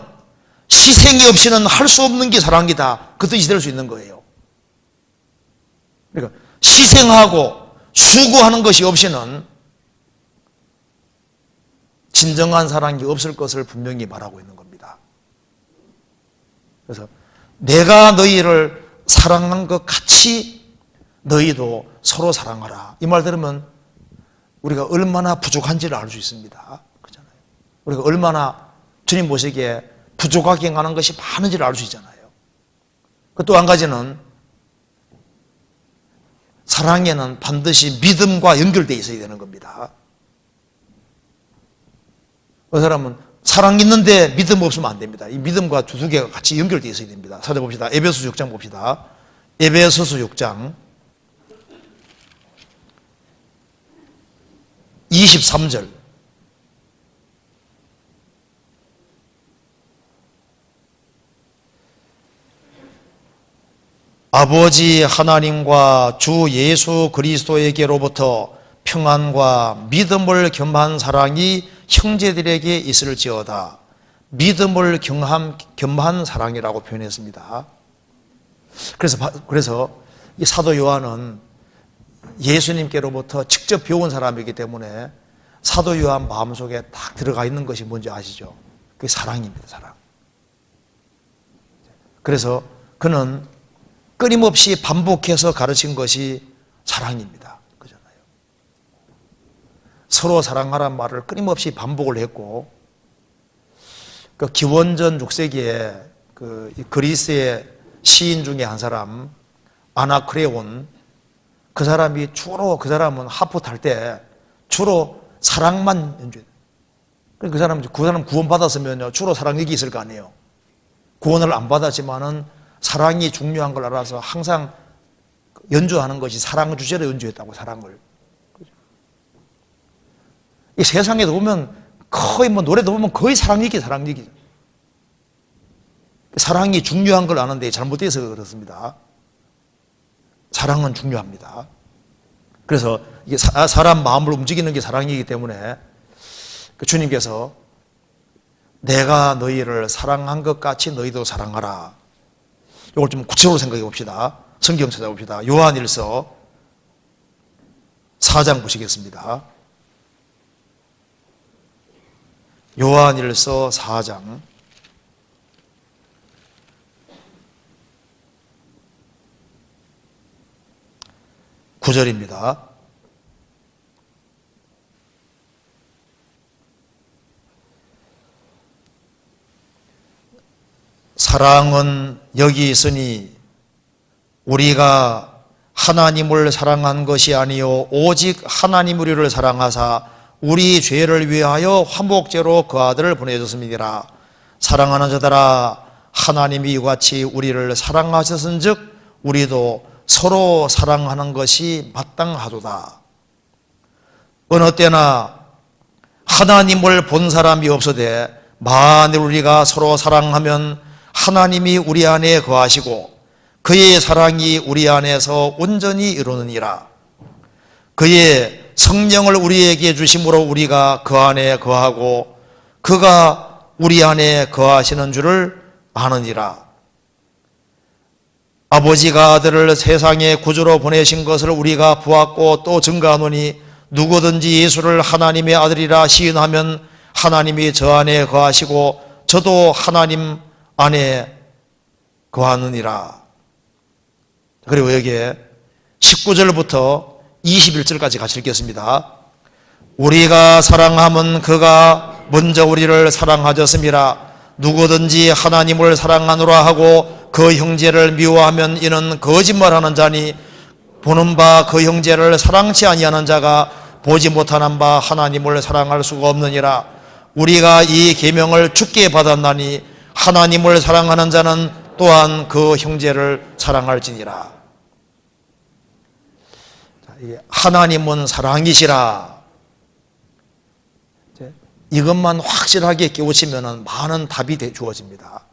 희생이 없이는 할 수 없는 게 사랑이다, 그 뜻이 될 수 있는 거예요. 그러니까 희생하고 수고하는 것이 없이는 진정한 사랑이 없을 것을 분명히 말하고 있는 겁니다. 그래서 내가 너희를 사랑한 것 같이 너희도 서로 사랑하라, 이 말 들으면 우리가 얼마나 부족한지를 알 수 있습니다. 그렇잖아요. 우리가 얼마나 주님 보시기에 부족하게 행하는 것이 많은지를 알 수 있잖아요. 또 한 가지는 사랑에는 반드시 믿음과 연결되어 있어야 되는 겁니다. 그 사람은 사랑 있는데 믿음 없으면 안 됩니다. 이 믿음과 두 개가 같이 연결되어 있어야 됩니다. 찾아봅시다. 에베소서 6장 봅시다. 에베소서 6장 23절. 아버지 하나님과 주 예수 그리스도에게로부터 평안과 믿음을 겸한 사랑이 형제들에게 있을지어다. 믿음을 겸한 사랑이라고 표현했습니다. 그래서 이 사도 요한은 예수님께로부터 직접 배운 사람이기 때문에 사도 요한 마음속에 딱 들어가 있는 것이 뭔지 아시죠? 그게 사랑입니다. 사랑. 그래서 그는 끊임없이 반복해서 가르친 것이 사랑입니다. 그잖아요. 서로 사랑하라는 말을 끊임없이 반복을 했고, 그 기원전 6세기에 그 그리스의 시인 중에 한 사람, 아나크레온, 그 사람이 주로, 그 사람은 하프 탈 때 주로 사랑만 연주해요. 그 사람 구원받았으면 주로 사랑 얘기 있을 거 아니에요. 구원을 안 받았지만은 사랑이 중요한 걸 알아서 항상 연주하는 것이 사랑 주제로 연주했다고, 사랑을. 이 세상에도 보면 거의 노래도 보면 거의 사랑 얘기. 사랑이 중요한 걸 아는데 잘못돼서 그렇습니다. 사랑은 중요합니다. 그래서 이게 사람 마음을 움직이는 게 사랑이기 때문에 주님께서 내가 너희를 사랑한 것 같이 너희도 사랑하라. 이걸 좀 구체적으로 생각해 봅시다. 성경 찾아봅시다. 요한일서 4장 보시겠습니다. 요한일서 4장 9절입니다. 사랑은 여기 있으니 우리가 하나님을 사랑한 것이 아니요 오직 하나님 우리를 사랑하사 우리 죄를 위하여 화목제로 그 아들을 보내줬습니다. 사랑하는 자들아, 하나님이 이같이 우리를 사랑하셨은즉 우리도 서로 사랑하는 것이 마땅하도다. 어느 때나 하나님을 본 사람이 없으되 만일 우리가 서로 사랑하면 하나님이 우리 안에 거하시고 그의 사랑이 우리 안에서 온전히 이루느니라. 그의 성령을 우리에게 주심으로 우리가 그 안에 거하고 그가 우리 안에 거하시는 줄을 아느니라. 아버지가 아들을 세상의 구주로 보내신 것을 우리가 보았고 또 증거하노니 누구든지 예수를 하나님의 아들이라 시인하면 하나님이 저 안에 거하시고 저도 하나님 안에 거하느니라. 그리고 여기에 19절부터 21절까지 같이 읽겠습니다. 우리가 사랑함은 그가 먼저 우리를 사랑하셨음이라. 누구든지 하나님을 사랑하노라 하고 그 형제를 미워하면 이는 거짓말하는 자니 보는 바 그 형제를 사랑치 아니하는 자가 보지 못하는 바 하나님을 사랑할 수가 없느니라. 우리가 이 계명을 주께 받았나니 하나님을 사랑하는 자는 또한 그 형제를 사랑할지니라. 하나님은 사랑이시라. 이것만 확실하게 깨우치면 많은 답이 주어집니다.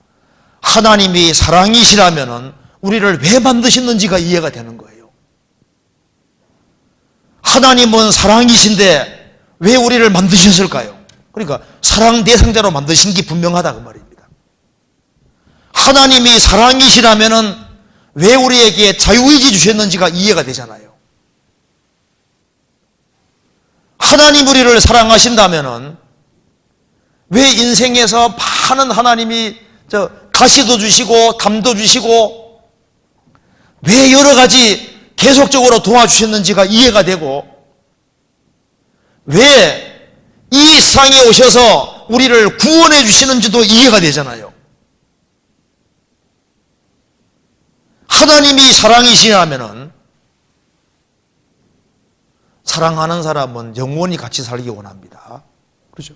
하나님이 사랑이시라면 우리를 왜 만드셨는지가 이해가 되는 거예요. 하나님은 사랑이신데 왜 우리를 만드셨을까요? 그러니까 사랑 대상자로 만드신 게 분명하다 그 말입니다. 하나님이 사랑이시라면 왜 우리에게 자유의지 주셨는지가 이해가 되잖아요. 하나님 우리를 사랑하신다면 왜 인생에서 많은 하나님이 가시도 주시고 담도 주시고 왜 여러 가지 계속적으로 도와주셨는지가 이해가 되고 왜 이 세상에 오셔서 우리를 구원해 주시는지도 이해가 되잖아요. 하나님이 사랑이시라면은 사랑하는 사람은 영원히 같이 살기 원합니다. 그렇죠?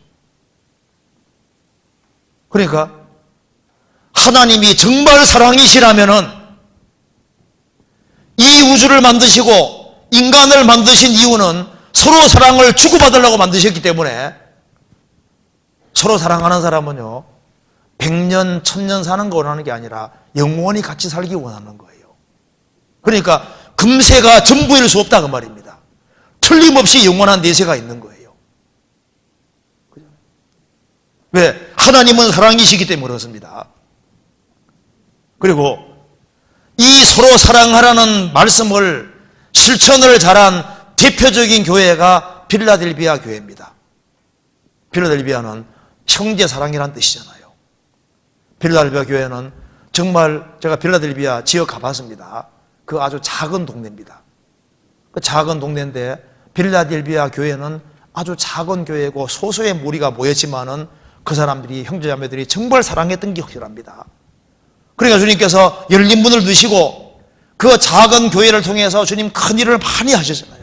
그러니까 하나님이 정말 사랑이시라면은 이 우주를 만드시고 인간을 만드신 이유는 서로 사랑을 주고받으려고 만드셨기 때문에 서로 사랑하는 사람은요 100년, 1000년 사는 거 원하는 게 아니라 영원히 같이 살기 원하는 거예요. 그러니까 금세가 전부일 수 없다 그 말입니다. 틀림없이 영원한 내세가 있는 거예요. 왜? 하나님은 사랑이시기 때문에 그렇습니다. 그리고 이 서로 사랑하라는 말씀을 실천을 잘한 대표적인 교회가 필라델비아 교회입니다. 필라델비아는 형제 사랑이라는 뜻이잖아요. 필라델비아 교회는 정말 제가 필라델비아 지역 가봤습니다. 그 아주 작은 동네입니다. 그 작은 동네인데 필라델비아 교회는 아주 작은 교회고 소수의 무리가 모였지만은 그 사람들이 형제자매들이 정말 사랑했던 게 확실합니다. 그러니까 주님께서 열린 문을 두시고 그 작은 교회를 통해서 주님 큰 일을 많이 하셨잖아요.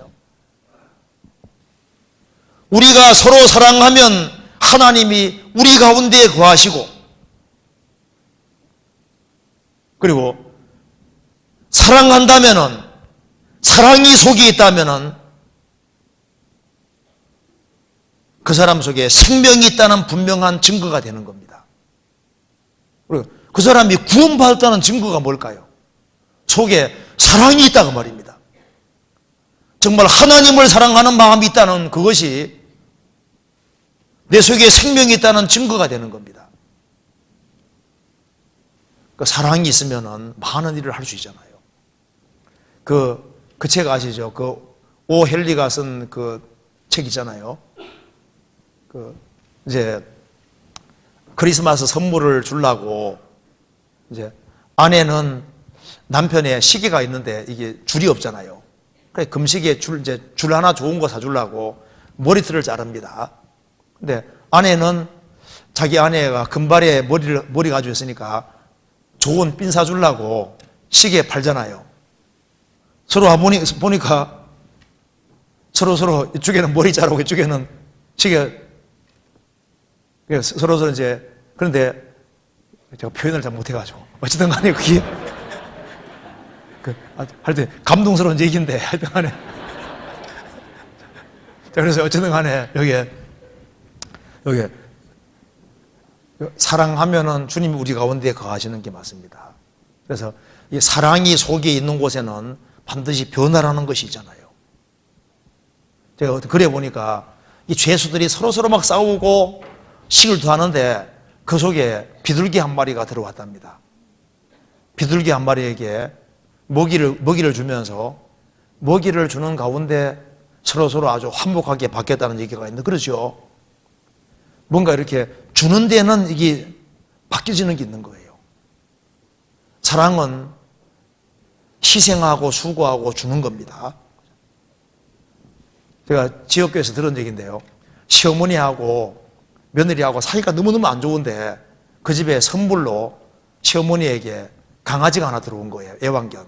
우리가 서로 사랑하면 하나님이 우리 가운데 거하시고 그리고 사랑한다면은 사랑이 속에 있다면은 그 사람 속에 생명이 있다는 분명한 증거가 되는 겁니다. 그리고 그 사람이 구원받았다는 증거가 뭘까요? 속에 사랑이 있다고 말입니다. 정말 하나님을 사랑하는 마음이 있다는 그것이 내 속에 생명이 있다는 증거가 되는 겁니다. 그 사랑이 있으면 많은 일을 할 수 있잖아요. 그 책 아시죠? 그 오 헨리가 쓴 그 책 있잖아요. 이제 크리스마스 선물을 주려고 이제 아내는 남편의 시계가 있는데 이게 줄이 없잖아요. 그래 금시계 줄 하나 좋은 거 사주려고 머리털을 자릅니다. 근데 아내는 자기 아내가 금발에 머리 가지고 있으니까 좋은 핀 사주려고 시계 팔잖아요. 서로 보니까 서로 이쪽에는 머리 자르고 이쪽에는 시계, 서로 이제, 그런데 제가 표현을 잘 못해가지고 어쨌든 간에 그게 하여튼 감동스러운 얘기인데 하여튼 간에 자, 그래서 어쨌든 간에 여기 사랑하면은 주님이 우리 가운데 거하시는 게 맞습니다. 그래서 이 사랑이 속에 있는 곳에는 반드시 변화라는 것이 있잖아요. 제가 그래 보니까 이 죄수들이 서로 막 싸우고 시글투하는데 그 속에 비둘기 한 마리가 들어왔답니다. 비둘기 한 마리에게 먹이를 주면서 먹이를 주는 가운데 서로 아주 화목하게 바뀌었다는 얘기가 있는데, 그렇죠? 뭔가 이렇게 주는 데는 이게 바뀌어지는 게 있는 거예요. 사랑은 희생하고 수고하고 주는 겁니다. 제가 지역교회에서 들은 얘기인데요. 시어머니하고 며느리하고 사이가 너무너무 안 좋은데 그 집에 선물로 시어머니에게 강아지가 하나 들어온 거예요. 애완견.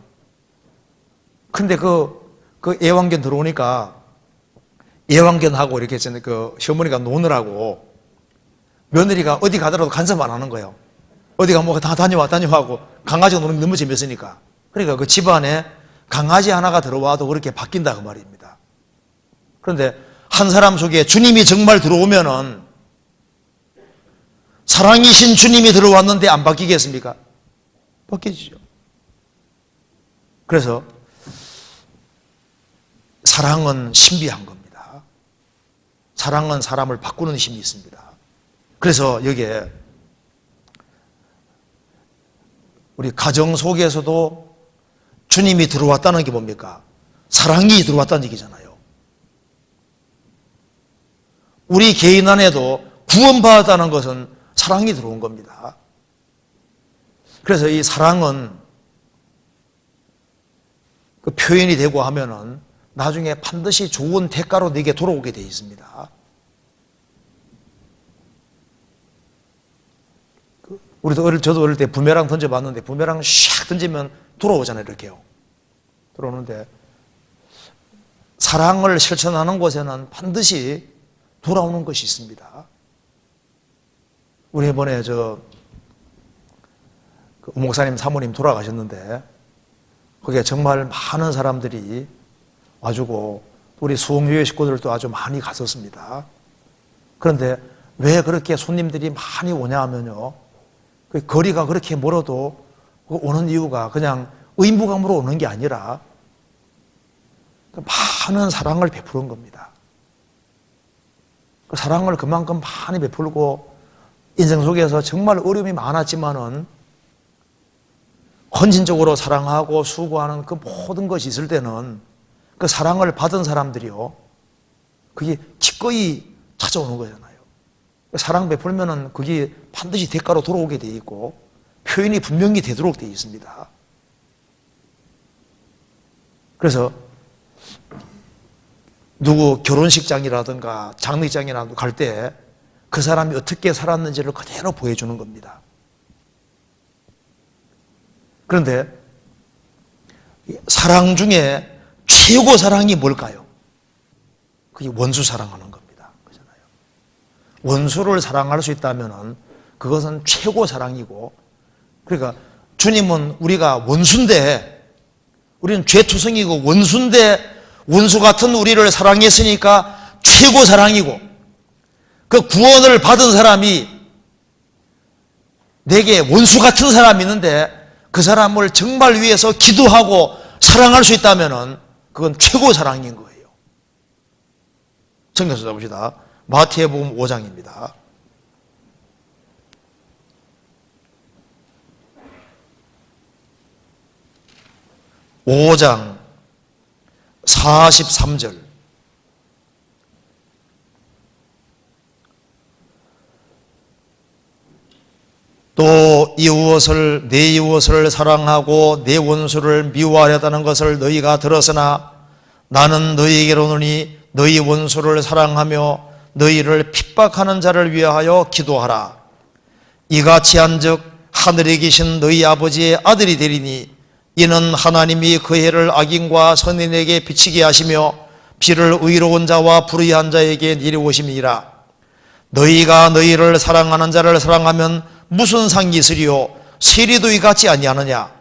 근데 그 애완견 들어오니까 애완견하고 이렇게 그 시어머니가 노느라고 며느리가 어디 가더라도 간섭 안 하는 거예요. 어디 가면 다 다녀와 하고 강아지가 노는 게 너무 재밌으니까. 그러니까 그 집안에 강아지 하나가 들어와도 그렇게 바뀐다 그 말입니다. 그런데 한 사람 속에 주님이 정말 들어오면은, 사랑이신 주님이 들어왔는데 안 바뀌겠습니까? 바뀌죠. 그래서 사랑은 신비한 겁니다. 사랑은 사람을 바꾸는 힘이 있습니다. 그래서 여기에 우리 가정 속에서도 주님이 들어왔다는 게 뭡니까? 사랑이 들어왔다는 얘기잖아요. 우리 개인 안에도 구원받았다는 것은 사랑이 들어온 겁니다. 그래서 이 사랑은 그 표현이 되고 하면은 나중에 반드시 좋은 대가로 내게 돌아오게 되어 있습니다. 저도 어릴 때 부메랑 던져봤는데 부메랑 샥 던지면 돌아오잖아요. 이렇게요. 돌아오는데 사랑을 실천하는 곳에는 반드시 돌아오는 것이 있습니다. 우리 이번에 그 목사님 사모님 돌아가셨는데 거기에 정말 많은 사람들이 와주고 우리 수홍교회 식구들도 아주 많이 갔었습니다. 그런데 왜 그렇게 손님들이 많이 오냐 하면요, 그 거리가 그렇게 멀어도 오는 이유가 그냥 의무감으로 오는 게 아니라 많은 사랑을 베푸는 겁니다. 그 사랑을 그만큼 많이 베풀고 인생 속에서 정말 어려움이 많았지만은 헌신적으로 사랑하고 수고하는 그 모든 것이 있을 때는 그 사랑을 받은 사람들이요, 그게 기꺼이 찾아오는 거잖아요. 사랑 베풀면은 그게 반드시 대가로 돌아오게 돼 있고 표현이 분명히 되도록 돼 있습니다. 그래서 누구 결혼식장이라든가 장례식장이라든가 갈 때 그 사람이 어떻게 살았는지를 그대로 보여주는 겁니다. 그런데 사랑 중에 최고 사랑이 뭘까요? 그게 원수 사랑하는 겁니다. 그렇잖아요. 원수를 사랑할 수 있다면 그것은 최고 사랑이고, 그러니까 주님은 우리가 원수인데, 우리는 죄투성이고 원수인데 원수 같은 우리를 사랑했으니까 최고 사랑이고, 그 구원을 받은 사람이 내게 원수 같은 사람이 있는데 그 사람을 정말 위해서 기도하고 사랑할 수 있다면 그건 최고 사랑인 거예요. 성경 찾아봅시다. 마태복음 5장입니다. 5장 43절. 또 이웃을 내 이웃을 사랑하고 내 원수를 미워하려다는 것을 너희가 들었으나 나는 너희에게로 오노니 너희 원수를 사랑하며 너희를 핍박하는 자를 위하여 기도하라. 이같이 한즉 하늘에 계신 너희 아버지의 아들이 되리니 이는 하나님이 그 해를 악인과 선인에게 비치게 하시며 비를 의로운 자와 불의한 자에게 내려오심이니라. 너희가 너희를 사랑하는 자를 사랑하면 무슨 상이 있으리요? 세리도 이같이 아니하느냐?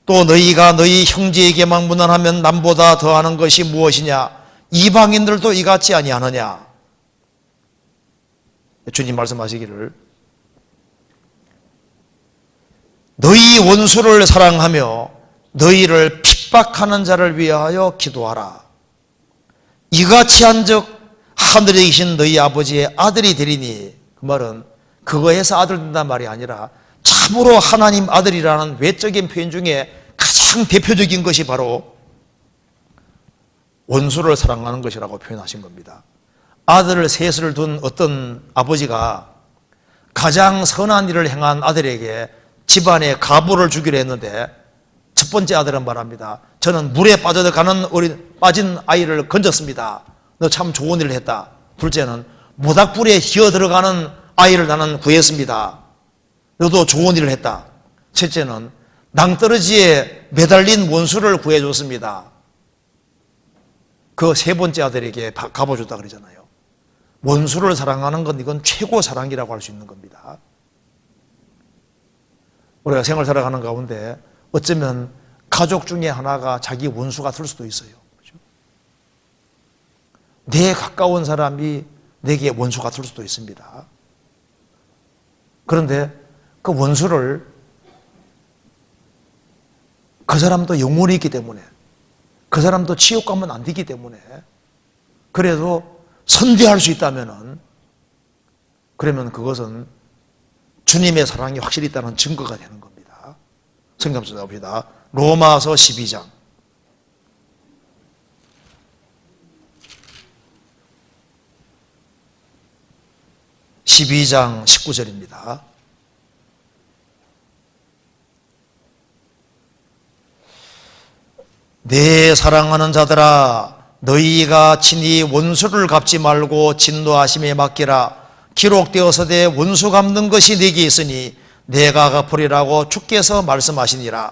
또 너희가 너희 형제에게만 무난하면 남보다 더하는 것이 무엇이냐? 이방인들도 이같이 아니하느냐? 주님 말씀하시기를 너희 원수를 사랑하며 너희를 핍박하는 자를 위하여 기도하라. 이같이 한즉 하늘에 계신 너희 아버지의 아들이 되리니, 그 말은 그거에서 아들 된단 말이 아니라 참으로 하나님 아들이라는 외적인 표현 중에 가장 대표적인 것이 바로 원수를 사랑하는 것이라고 표현하신 겁니다. 아들 셋을 둔 어떤 아버지가 가장 선한 일을 행한 아들에게 집안에 가부를 주기로 했는데 첫 번째 아들은 말합니다. 저는 물에 빠져가는 빠진 아이를 건졌습니다. 너 참 좋은 일을 했다. 둘째는 모닥불에 기어 들어가는 아이를 나는 구했습니다. 너도 좋은 일을 했다. 셋째는 낭떠러지에 매달린 원수를 구해줬습니다. 그 세 번째 아들에게 갚아줬다 그러잖아요. 원수를 사랑하는 건 이건 최고 사랑이라고 할 수 있는 겁니다. 우리가 생활 살아가는 가운데 어쩌면 가족 중에 하나가 자기 원수가 될 수도 있어요. 그렇죠? 내 가까운 사람이 내게 원수가 될 수도 있습니다. 그런데 그 원수를 그 사람도 영혼이 있기 때문에, 그 사람도 지옥 가면 안 되기 때문에, 그래도 선대할 수 있다면은, 그러면 그것은 주님의 사랑이 확실히 있다는 증거가 되는 겁니다. 성경 한번 봅시다. 로마서 12장. 12장 19절입니다. 내 사랑하는 자들아, 너희가 친히 원수를 갚지 말고 진노하심에 맡기라. 기록되어서되 원수 갚는 것이 네게 있으니 내가 갚으리라고 주께서 말씀하시니라.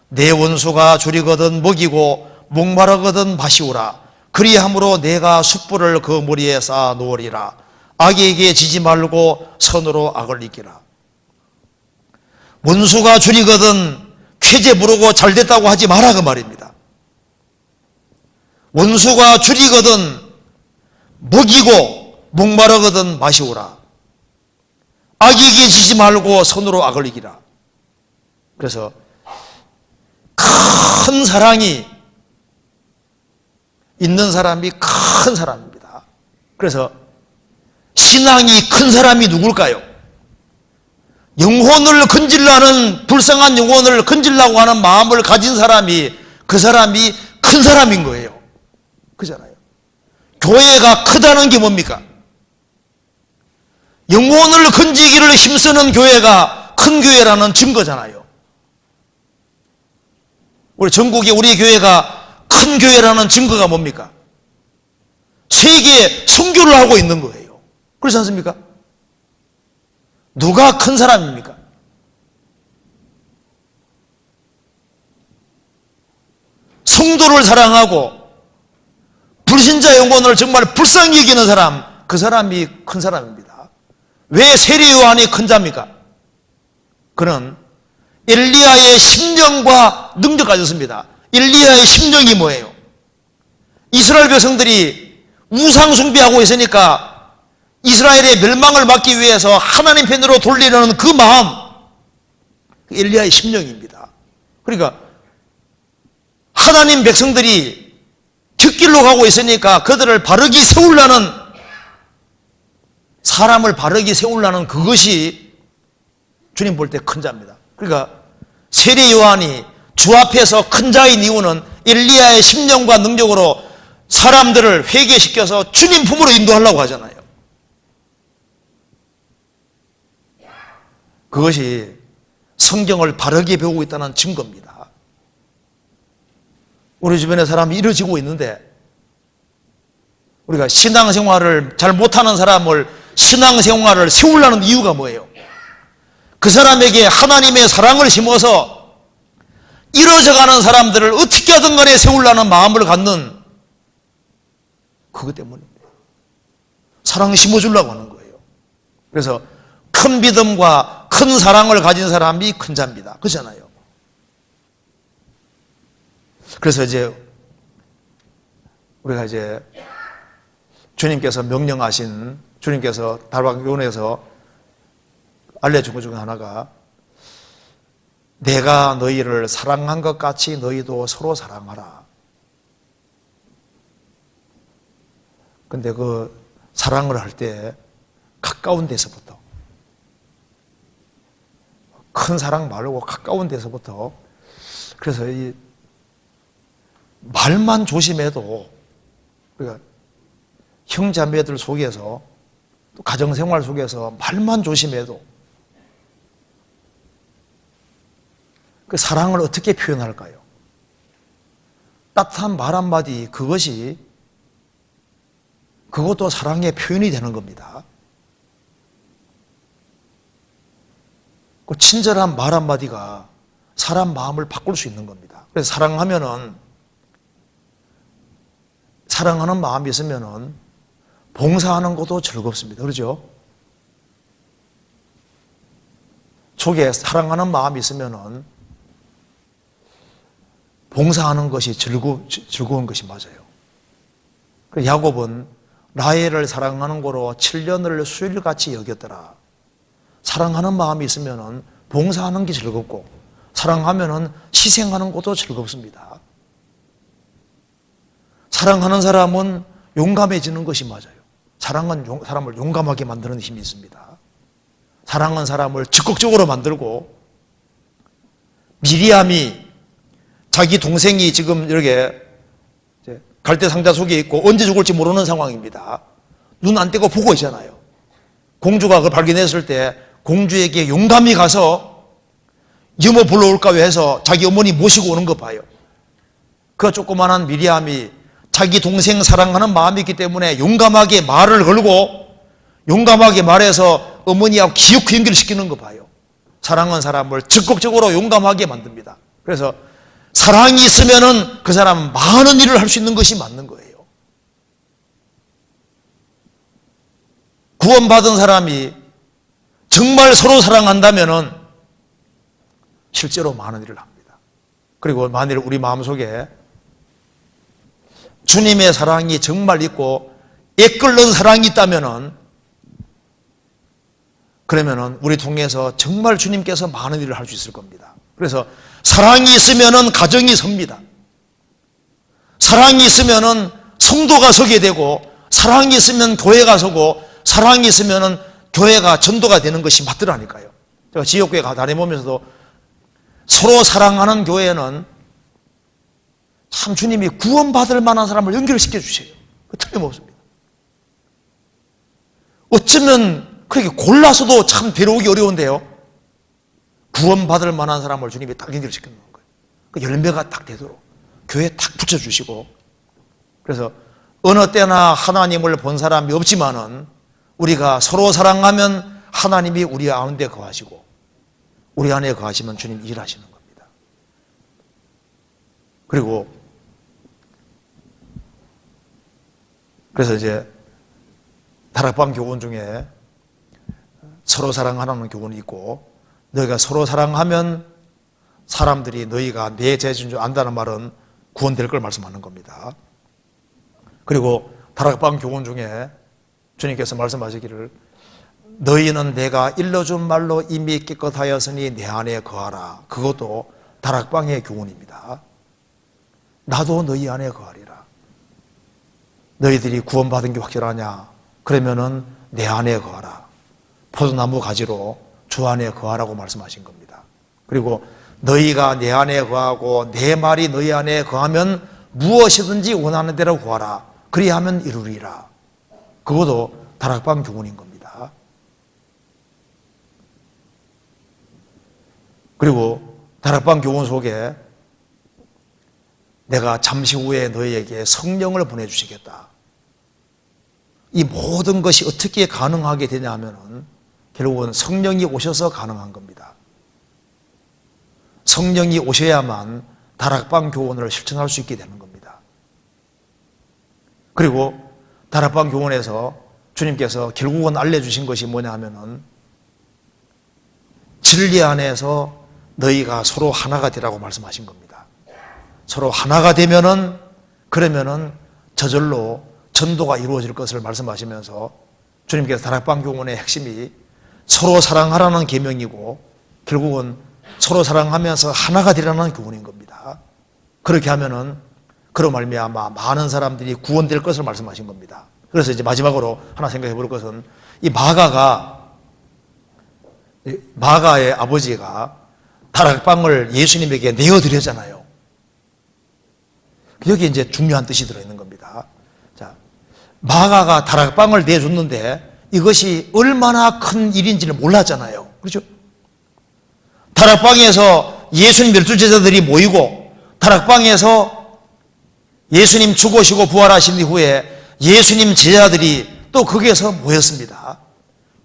내 원수가 줄이거든 먹이고 목마르거든 마시우라. 그리함으로 내가 숯불을 그 머리에 쌓아 놓으리라. 악에게 지지 말고 선으로 악을 이기라. 원수가 줄이거든 쾌재 부르고 잘됐다고 하지 마라, 그 말입니다. 원수가 줄이거든 먹이고 목마르거든 마시오라. 악에게 지지 말고 선으로 악을 이기라. 그래서 큰 사랑이 있는 사람이 큰 사람입니다. 그래서 신앙이 큰 사람이 누굴까요? 영혼을 건질라는, 불쌍한 영혼을 건질라고 하는 마음을 가진 사람이, 그 사람이 큰 사람인 거예요. 그잖아요. 교회가 크다는 게 뭡니까? 영혼을 건지기를 힘쓰는 교회가 큰 교회라는 증거잖아요. 우리 전국에 우리 교회가 큰 교회라는 증거가 뭡니까? 세계에 선교를 하고 있는 거예요. 그렇지 않습니까? 누가 큰 사람입니까? 성도를 사랑하고 불신자 영혼을 정말 불쌍히 여기는 사람, 그 사람이 큰 사람입니다. 왜 세례 요한이 큰 자입니까? 그는 엘리야의 심령과 능력 가졌습니다. 엘리야의 심령이 뭐예요? 이스라엘 백성들이 우상 숭배하고 있으니까 이스라엘의 멸망을 막기 위해서 하나님 편으로 돌리려는 그 마음, 엘리야의 심령입니다. 그러니까 하나님 백성들이 뒷길로 가고 있으니까 그들을 바르게 세우려는, 사람을 바르게 세우려는 그것이 주님 볼 때 큰 자입니다. 그러니까 세례 요한이 주 앞에서 큰 자인 이유는 엘리야의 심령과 능력으로 사람들을 회개시켜서 주님 품으로 인도하려고 하잖아요. 그것이 성경을 바르게 배우고 있다는 증거입니다. 우리 주변에 사람이 이루어지고 있는데, 우리가 신앙생활을 잘 못하는 사람을 신앙생활을 세우려는 이유가 뭐예요? 그 사람에게 하나님의 사랑을 심어서 이루어져가는 사람들을 어떻게 하든 간에 세우려는 마음을 갖는 그것 때문입니다. 사랑을 심어주려고 하는 거예요. 그래서 큰 믿음과 큰 사랑을 가진 사람이 큰 자입니다. 그렇잖아요. 그래서 이제 우리가 이제 주님께서 명령하신, 주님께서 다락방교훈에서 알려준 것 중에 하나가 내가 너희를 사랑한 것 같이 너희도 서로 사랑하라. 근데 그 사랑을 할 때 가까운 데서부터, 큰 사랑 말고 가까운 데서부터, 그래서 이 말만 조심해도, 우리가 형제자매들 속에서 또 가정생활 속에서 말만 조심해도 그 사랑을 어떻게 표현할까요? 따뜻한 말 한마디, 그것도 사랑의 표현이 되는 겁니다. 그 친절한 말 한마디가 사람 마음을 바꿀 수 있는 겁니다. 그래서 사랑하는 마음이 있으면은 봉사하는 것도 즐겁습니다. 그렇죠? 속에 사랑하는 마음이 있으면은 봉사하는 것이 즐거운 것이 맞아요. 야곱은 라헬을 사랑하는 거로 7년을 수일같이 여겼더라. 사랑하는 마음이 있으면은 봉사하는 게 즐겁고, 사랑하면은 희생하는 것도 즐겁습니다. 사랑하는 사람은 용감해지는 것이 맞아요. 사랑은 사람을 용감하게 만드는 힘이 있습니다. 사랑한 사람을 적극적으로 만들고, 미리암이 자기 동생이 지금 이렇게 갈대 상자 속에 있고 언제 죽을지 모르는 상황입니다. 눈 안 떼고 보고 있잖아요. 공주가 그걸 발견했을 때 공주에게 용감히 가서 유모 불러올까 해서 자기 어머니 모시고 오는 거 봐요. 그 조그만한 미리암이 자기 동생 사랑하는 마음이 있기 때문에 용감하게 말을 걸고 용감하게 말해서 어머니하고 기어코 연결시키는 거 봐요. 사랑하는 사람을 적극적으로 용감하게 만듭니다. 그래서 사랑이 있으면은 그 사람은 많은 일을 할 수 있는 것이 맞는 거예요. 구원받은 사람이 정말 서로 사랑한다면은 실제로 많은 일을 합니다. 그리고 만일 우리 마음속에 주님의 사랑이 정말 있고 애끓는 사랑이 있다면은, 그러면은 우리 통해서 정말 주님께서 많은 일을 할 수 있을 겁니다. 그래서 사랑이 있으면은 가정이 섭니다. 사랑이 있으면은 성도가 서게 되고, 사랑이 있으면 교회가 서고, 사랑이 있으면은 교회가 전도가 되는 것이 맞더라니까요. 제가 지역교회 다녀보면서도 서로 사랑하는 교회는 참 주님이 구원받을 만한 사람을 연결시켜 주세요. 틀림없습니다. 어쩌면 그렇게 골라서도 참 데려오기 어려운데요, 구원받을 만한 사람을 주님이 딱 연결시켜 놓는 거예요. 그 열매가 딱 되도록 교회에 딱 붙여주시고, 그래서 어느 때나 하나님을 본 사람이 없지만은 우리가 서로 사랑하면 하나님이 우리 가운데 거하시고, 우리 안에 거하시면 주님이 일하시는 겁니다. 그리고 그래서 이제 다락방 교훈 중에 서로 사랑하라는 교훈이 있고, 너희가 서로 사랑하면 사람들이 너희가 내 제자인 줄 안다는 말은 구원될 걸 말씀하는 겁니다. 그리고 다락방 교훈 중에 주님께서 말씀하시기를 너희는 내가 일러준 말로 이미 깨끗하였으니 내 안에 거하라. 그것도 다락방의 교훈입니다. 나도 너희 안에 거하리라. 너희들이 구원받은 게 확실하냐? 그러면은 내 안에 거하라. 포도나무 가지로 주 안에 거하라고 말씀하신 겁니다. 그리고 너희가 내 안에 거하고 내 말이 너희 안에 거하면 무엇이든지 원하는 대로 구하라. 그리하면 이루리라. 그것도 다락방 교훈인 겁니다. 그리고 다락방 교훈 속에 내가 잠시 후에 너희에게 성령을 보내주시겠다. 이 모든 것이 어떻게 가능하게 되냐 하면은 결국은 성령이 오셔서 가능한 겁니다. 성령이 오셔야만 다락방 교훈을 실천할 수 있게 되는 겁니다. 그리고 다락방 교훈에서 주님께서 결국은 알려주신 것이 뭐냐 하면은 진리 안에서 너희가 서로 하나가 되라고 말씀하신 겁니다. 서로 하나가 되면은 그러면은 저절로 전도가 이루어질 것을 말씀하시면서 주님께서 다락방 교훈의 핵심이 서로 사랑하라는 계명이고 결국은 서로 사랑하면서 하나가 되라는 교훈인 겁니다. 그렇게 하면은 그로 말미암아 많은 사람들이 구원될 것을 말씀하신 겁니다. 그래서 이제 마지막으로 하나 생각해 볼 것은 이 마가의 아버지가 다락방을 예수님에게 내어드렸잖아요. 여기 이제 중요한 뜻이 들어있는 겁니다. 자, 마가가 다락방을 내줬는데 이것이 얼마나 큰 일인지를 몰랐잖아요. 그렇죠? 다락방에서 예수님 12제자들이 모이고 다락방에서 예수님 죽으시고 부활하신 이후에 예수님 제자들이 또 거기에서 모였습니다.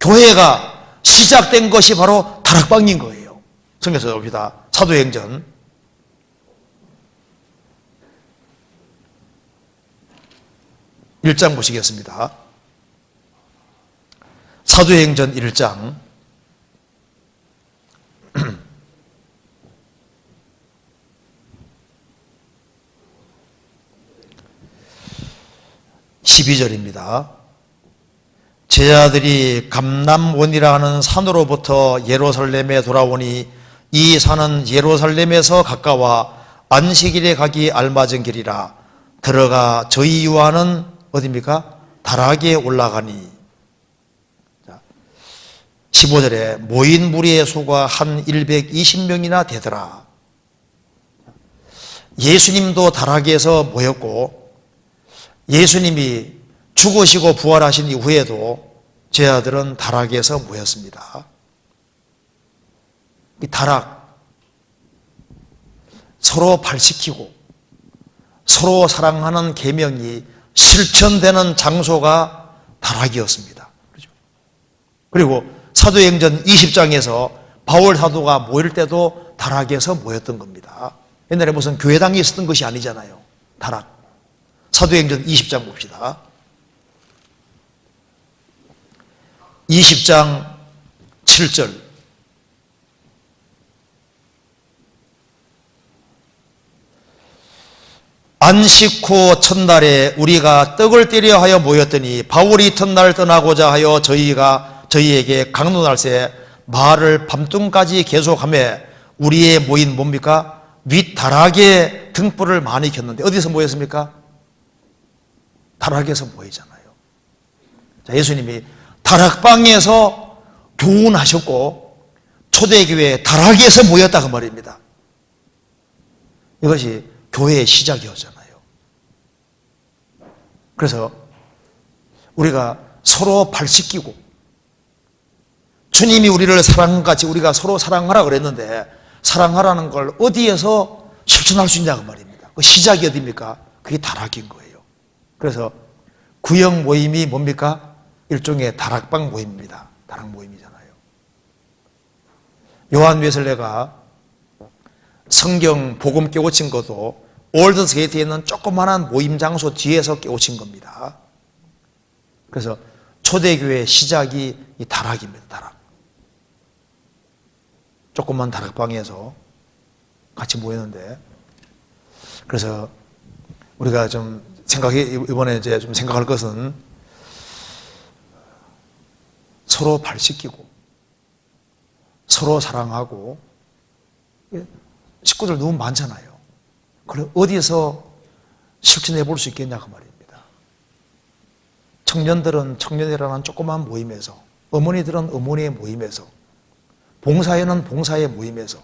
교회가 시작된 것이 바로 다락방인 거예요. 성경에서 봅시다. 사도행전 1장 보시겠습니다. 사도행전 1장 12절입니다. 제자들이 감람원이라 하는 산으로부터 예루살렘에 돌아오니 이 산은 예루살렘에서 가까워 안식일에 가기 알맞은 길이라 들어가 저희 유하는 어디입니까? 다락에 올라가니 15절에 모인 무리의 수가 한 120명이나 되더라. 예수님도 다락에서 모였고 예수님이 죽으시고 부활하신 이후에도 제자들은 다락에서 모였습니다. 이 다락, 서로 발시키고 서로 사랑하는 계명이 실천되는 장소가 다락이었습니다. 그렇죠? 그리고 사도행전 20장에서 바울 사도가 모일 때도 다락에서 모였던 겁니다. 옛날에 무슨 교회당이 있었던 것이 아니잖아요. 다락. 사도행전 20장 봅시다. 20장 7절. 안식 후 첫날에 우리가 떡을 떼려 하여 모였더니 바울이 첫날 떠나고자 하여 저희에게 강론할새 말을 밤중까지 계속하며 우리의 모인 뭡니까? 윗다락에 등불을 많이 켰는데 어디서 모였습니까? 다락에서 모이잖아요. 자, 예수님이 다락방에서 교훈하셨고 초대교회 다락에서 모였다 그 말입니다. 이것이 교회의 시작이었잖아요. 그래서 우리가 서로 발씻기고 주님이 우리를 사랑한 같이 우리가 서로 사랑하라 그랬는데 사랑하라는 걸 어디에서 실천할 수 있냐 그 말입니다. 그 시작이 어디입니까? 그게 다락인 거예요. 그래서 구역 모임이 뭡니까? 일종의 다락방 모임입니다. 다락 모임이잖아요. 요한 웨슬레가 성경 복음 깨우친 것도 올드 스게이트에 있는 조그마한 모임 장소 뒤에서 깨우친 겁니다. 그래서 초대교회의 시작이 이 다락입니다. 다락. 조그만 다락방에서 같이 모였는데 그래서 우리가 좀 이번에 이제 좀 생각할 것은 서로 발씻기고 서로 사랑하고 식구들 너무 많잖아요. 그래 어디서 실천해 볼 수 있겠냐 그 말입니다. 청년들은 청년이라는 조그만 모임에서, 어머니들은 어머니의 모임에서, 봉사회는 봉사의 모임에서,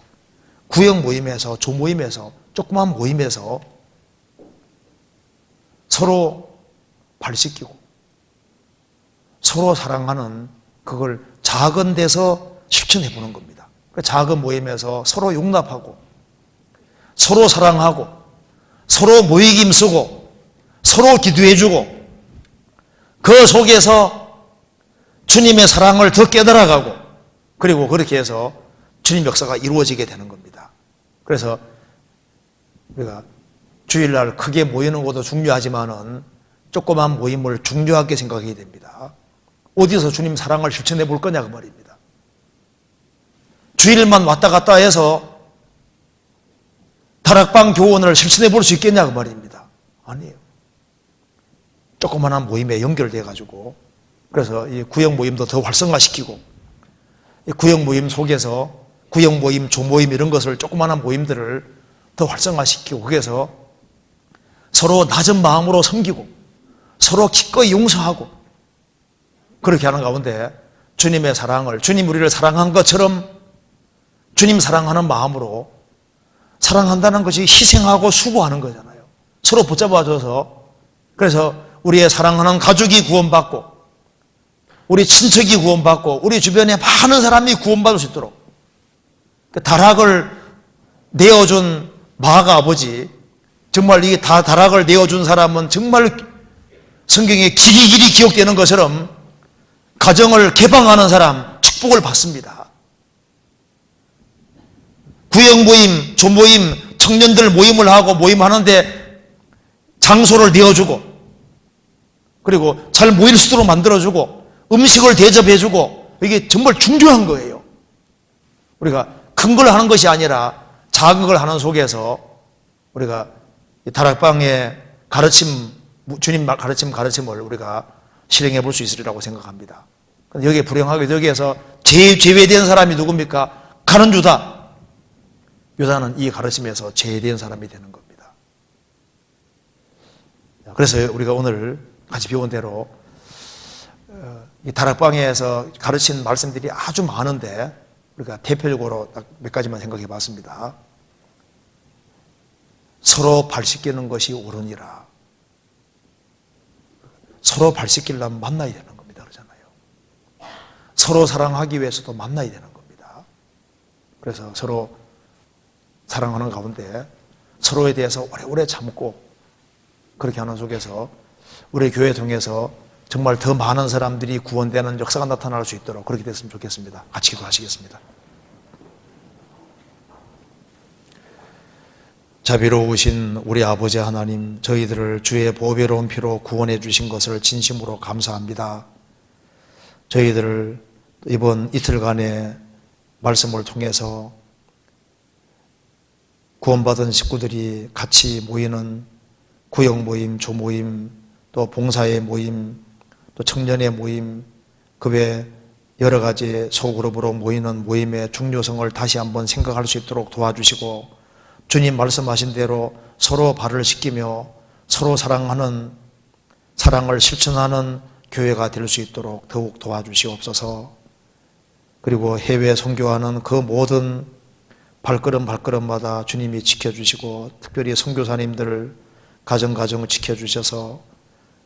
구역 모임에서, 조모임에서, 조그만 모임에서 서로 발씻기고 서로 사랑하는 그걸 작은 데서 실천해 보는 겁니다. 작은 모임에서 서로 용납하고 서로 사랑하고 서로 모이기 힘쓰고 서로 기도해 주고 그 속에서 주님의 사랑을 더 깨달아가고, 그리고 그렇게 해서 주님 역사가 이루어지게 되는 겁니다. 그래서 우리가 주일날 크게 모이는 것도 중요하지만은 조그만 모임을 중요하게 생각해야 됩니다. 어디서 주님 사랑을 실천해 볼 거냐 그 말입니다. 주일만 왔다 갔다 해서 다락방 교원을 실천해 볼 수 있겠냐 그 말입니다. 아니에요. 조그만한 모임에 연결돼 가지고, 그래서 이 구역 모임도 더 활성화시키고, 이 구역 모임 속에서 구역 모임, 조모임 이런 것을 조그만한 모임들을 더 활성화시키고, 거기에서 서로 낮은 마음으로 섬기고 서로 기꺼이 용서하고, 그렇게 하는 가운데 주님의 사랑을, 주님 우리를 사랑한 것처럼 주님 사랑하는 마음으로, 사랑한다는 것이 희생하고 수고하는 거잖아요. 서로 붙잡아줘서, 그래서 우리의 사랑하는 가족이 구원받고, 우리 친척이 구원받고, 우리 주변에 많은 사람이 구원받을 수 있도록, 다락을 내어준 마가 아버지, 정말 이 다락을 내어준 사람은 정말 성경에 길이 기억되는 것처럼 가정을 개방하는 사람, 축복을 받습니다. 구역 모임, 조모임, 청년들 모임을 하고 모임하는데 장소를 내어주고, 그리고 잘 모일 수 있도록 만들어주고, 음식을 대접해주고, 이게 정말 중요한 거예요. 우리가 큰 걸 하는 것이 아니라 작은 걸 하는 속에서 우리가 다락방의 가르침, 주님 가르침을 우리가 실행해 볼 수 있으리라고 생각합니다. 여기에 불행하게 여기에서 제외된 사람이 누굽니까? 가는 유다. 유다는 이 가르침에서 제외된 사람이 되는 겁니다. 그래서 우리가 오늘 같이 배운 대로 이 다락방에서 가르친 말씀들이 아주 많은데 우리가 대표적으로 딱 몇 가지만 생각해 봤습니다. 서로 발 씻기는 것이 옳으니라. 서로 발 씻기려면 만나야 되는 겁니다. 그러잖아요. 서로 사랑하기 위해서도 만나야 되는 겁니다. 그래서 서로 사랑하는 가운데 서로에 대해서 오래오래 참고, 그렇게 하는 속에서 우리 교회 통해서 정말 더 많은 사람들이 구원되는 역사가 나타날 수 있도록 그렇게 됐으면 좋겠습니다. 같이 기도하시겠습니다. 자비로우신 우리 아버지 하나님, 저희들을 주의 보배로운 피로 구원해 주신 것을 진심으로 감사합니다. 저희들을 이번 이틀간의 말씀을 통해서 구원받은 식구들이 같이 모이는 구역 모임, 조모임, 또 봉사의 모임, 또 청년의 모임, 그 외 여러 가지 소그룹으로 모이는 모임의 중요성을 다시 한번 생각할 수 있도록 도와주시고, 주님 말씀하신 대로 서로 발을 씻기며 서로 사랑하는, 사랑을 실천하는 교회가 될 수 있도록 더욱 도와주시옵소서. 그리고 해외 선교하는 그 모든 발걸음마다 주님이 지켜주시고, 특별히 선교사님들 가정 지켜주셔서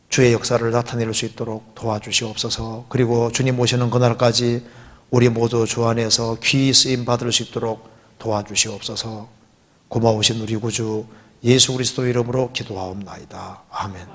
주의 역사를 나타낼 수 있도록 도와주시옵소서. 그리고 주님 오시는 그날까지 우리 모두 주 안에서 귀히 쓰임 받을 수 있도록 도와주시옵소서. 고마우신 우리 구주 예수 그리스도 이름으로 기도하옵나이다. 아멘.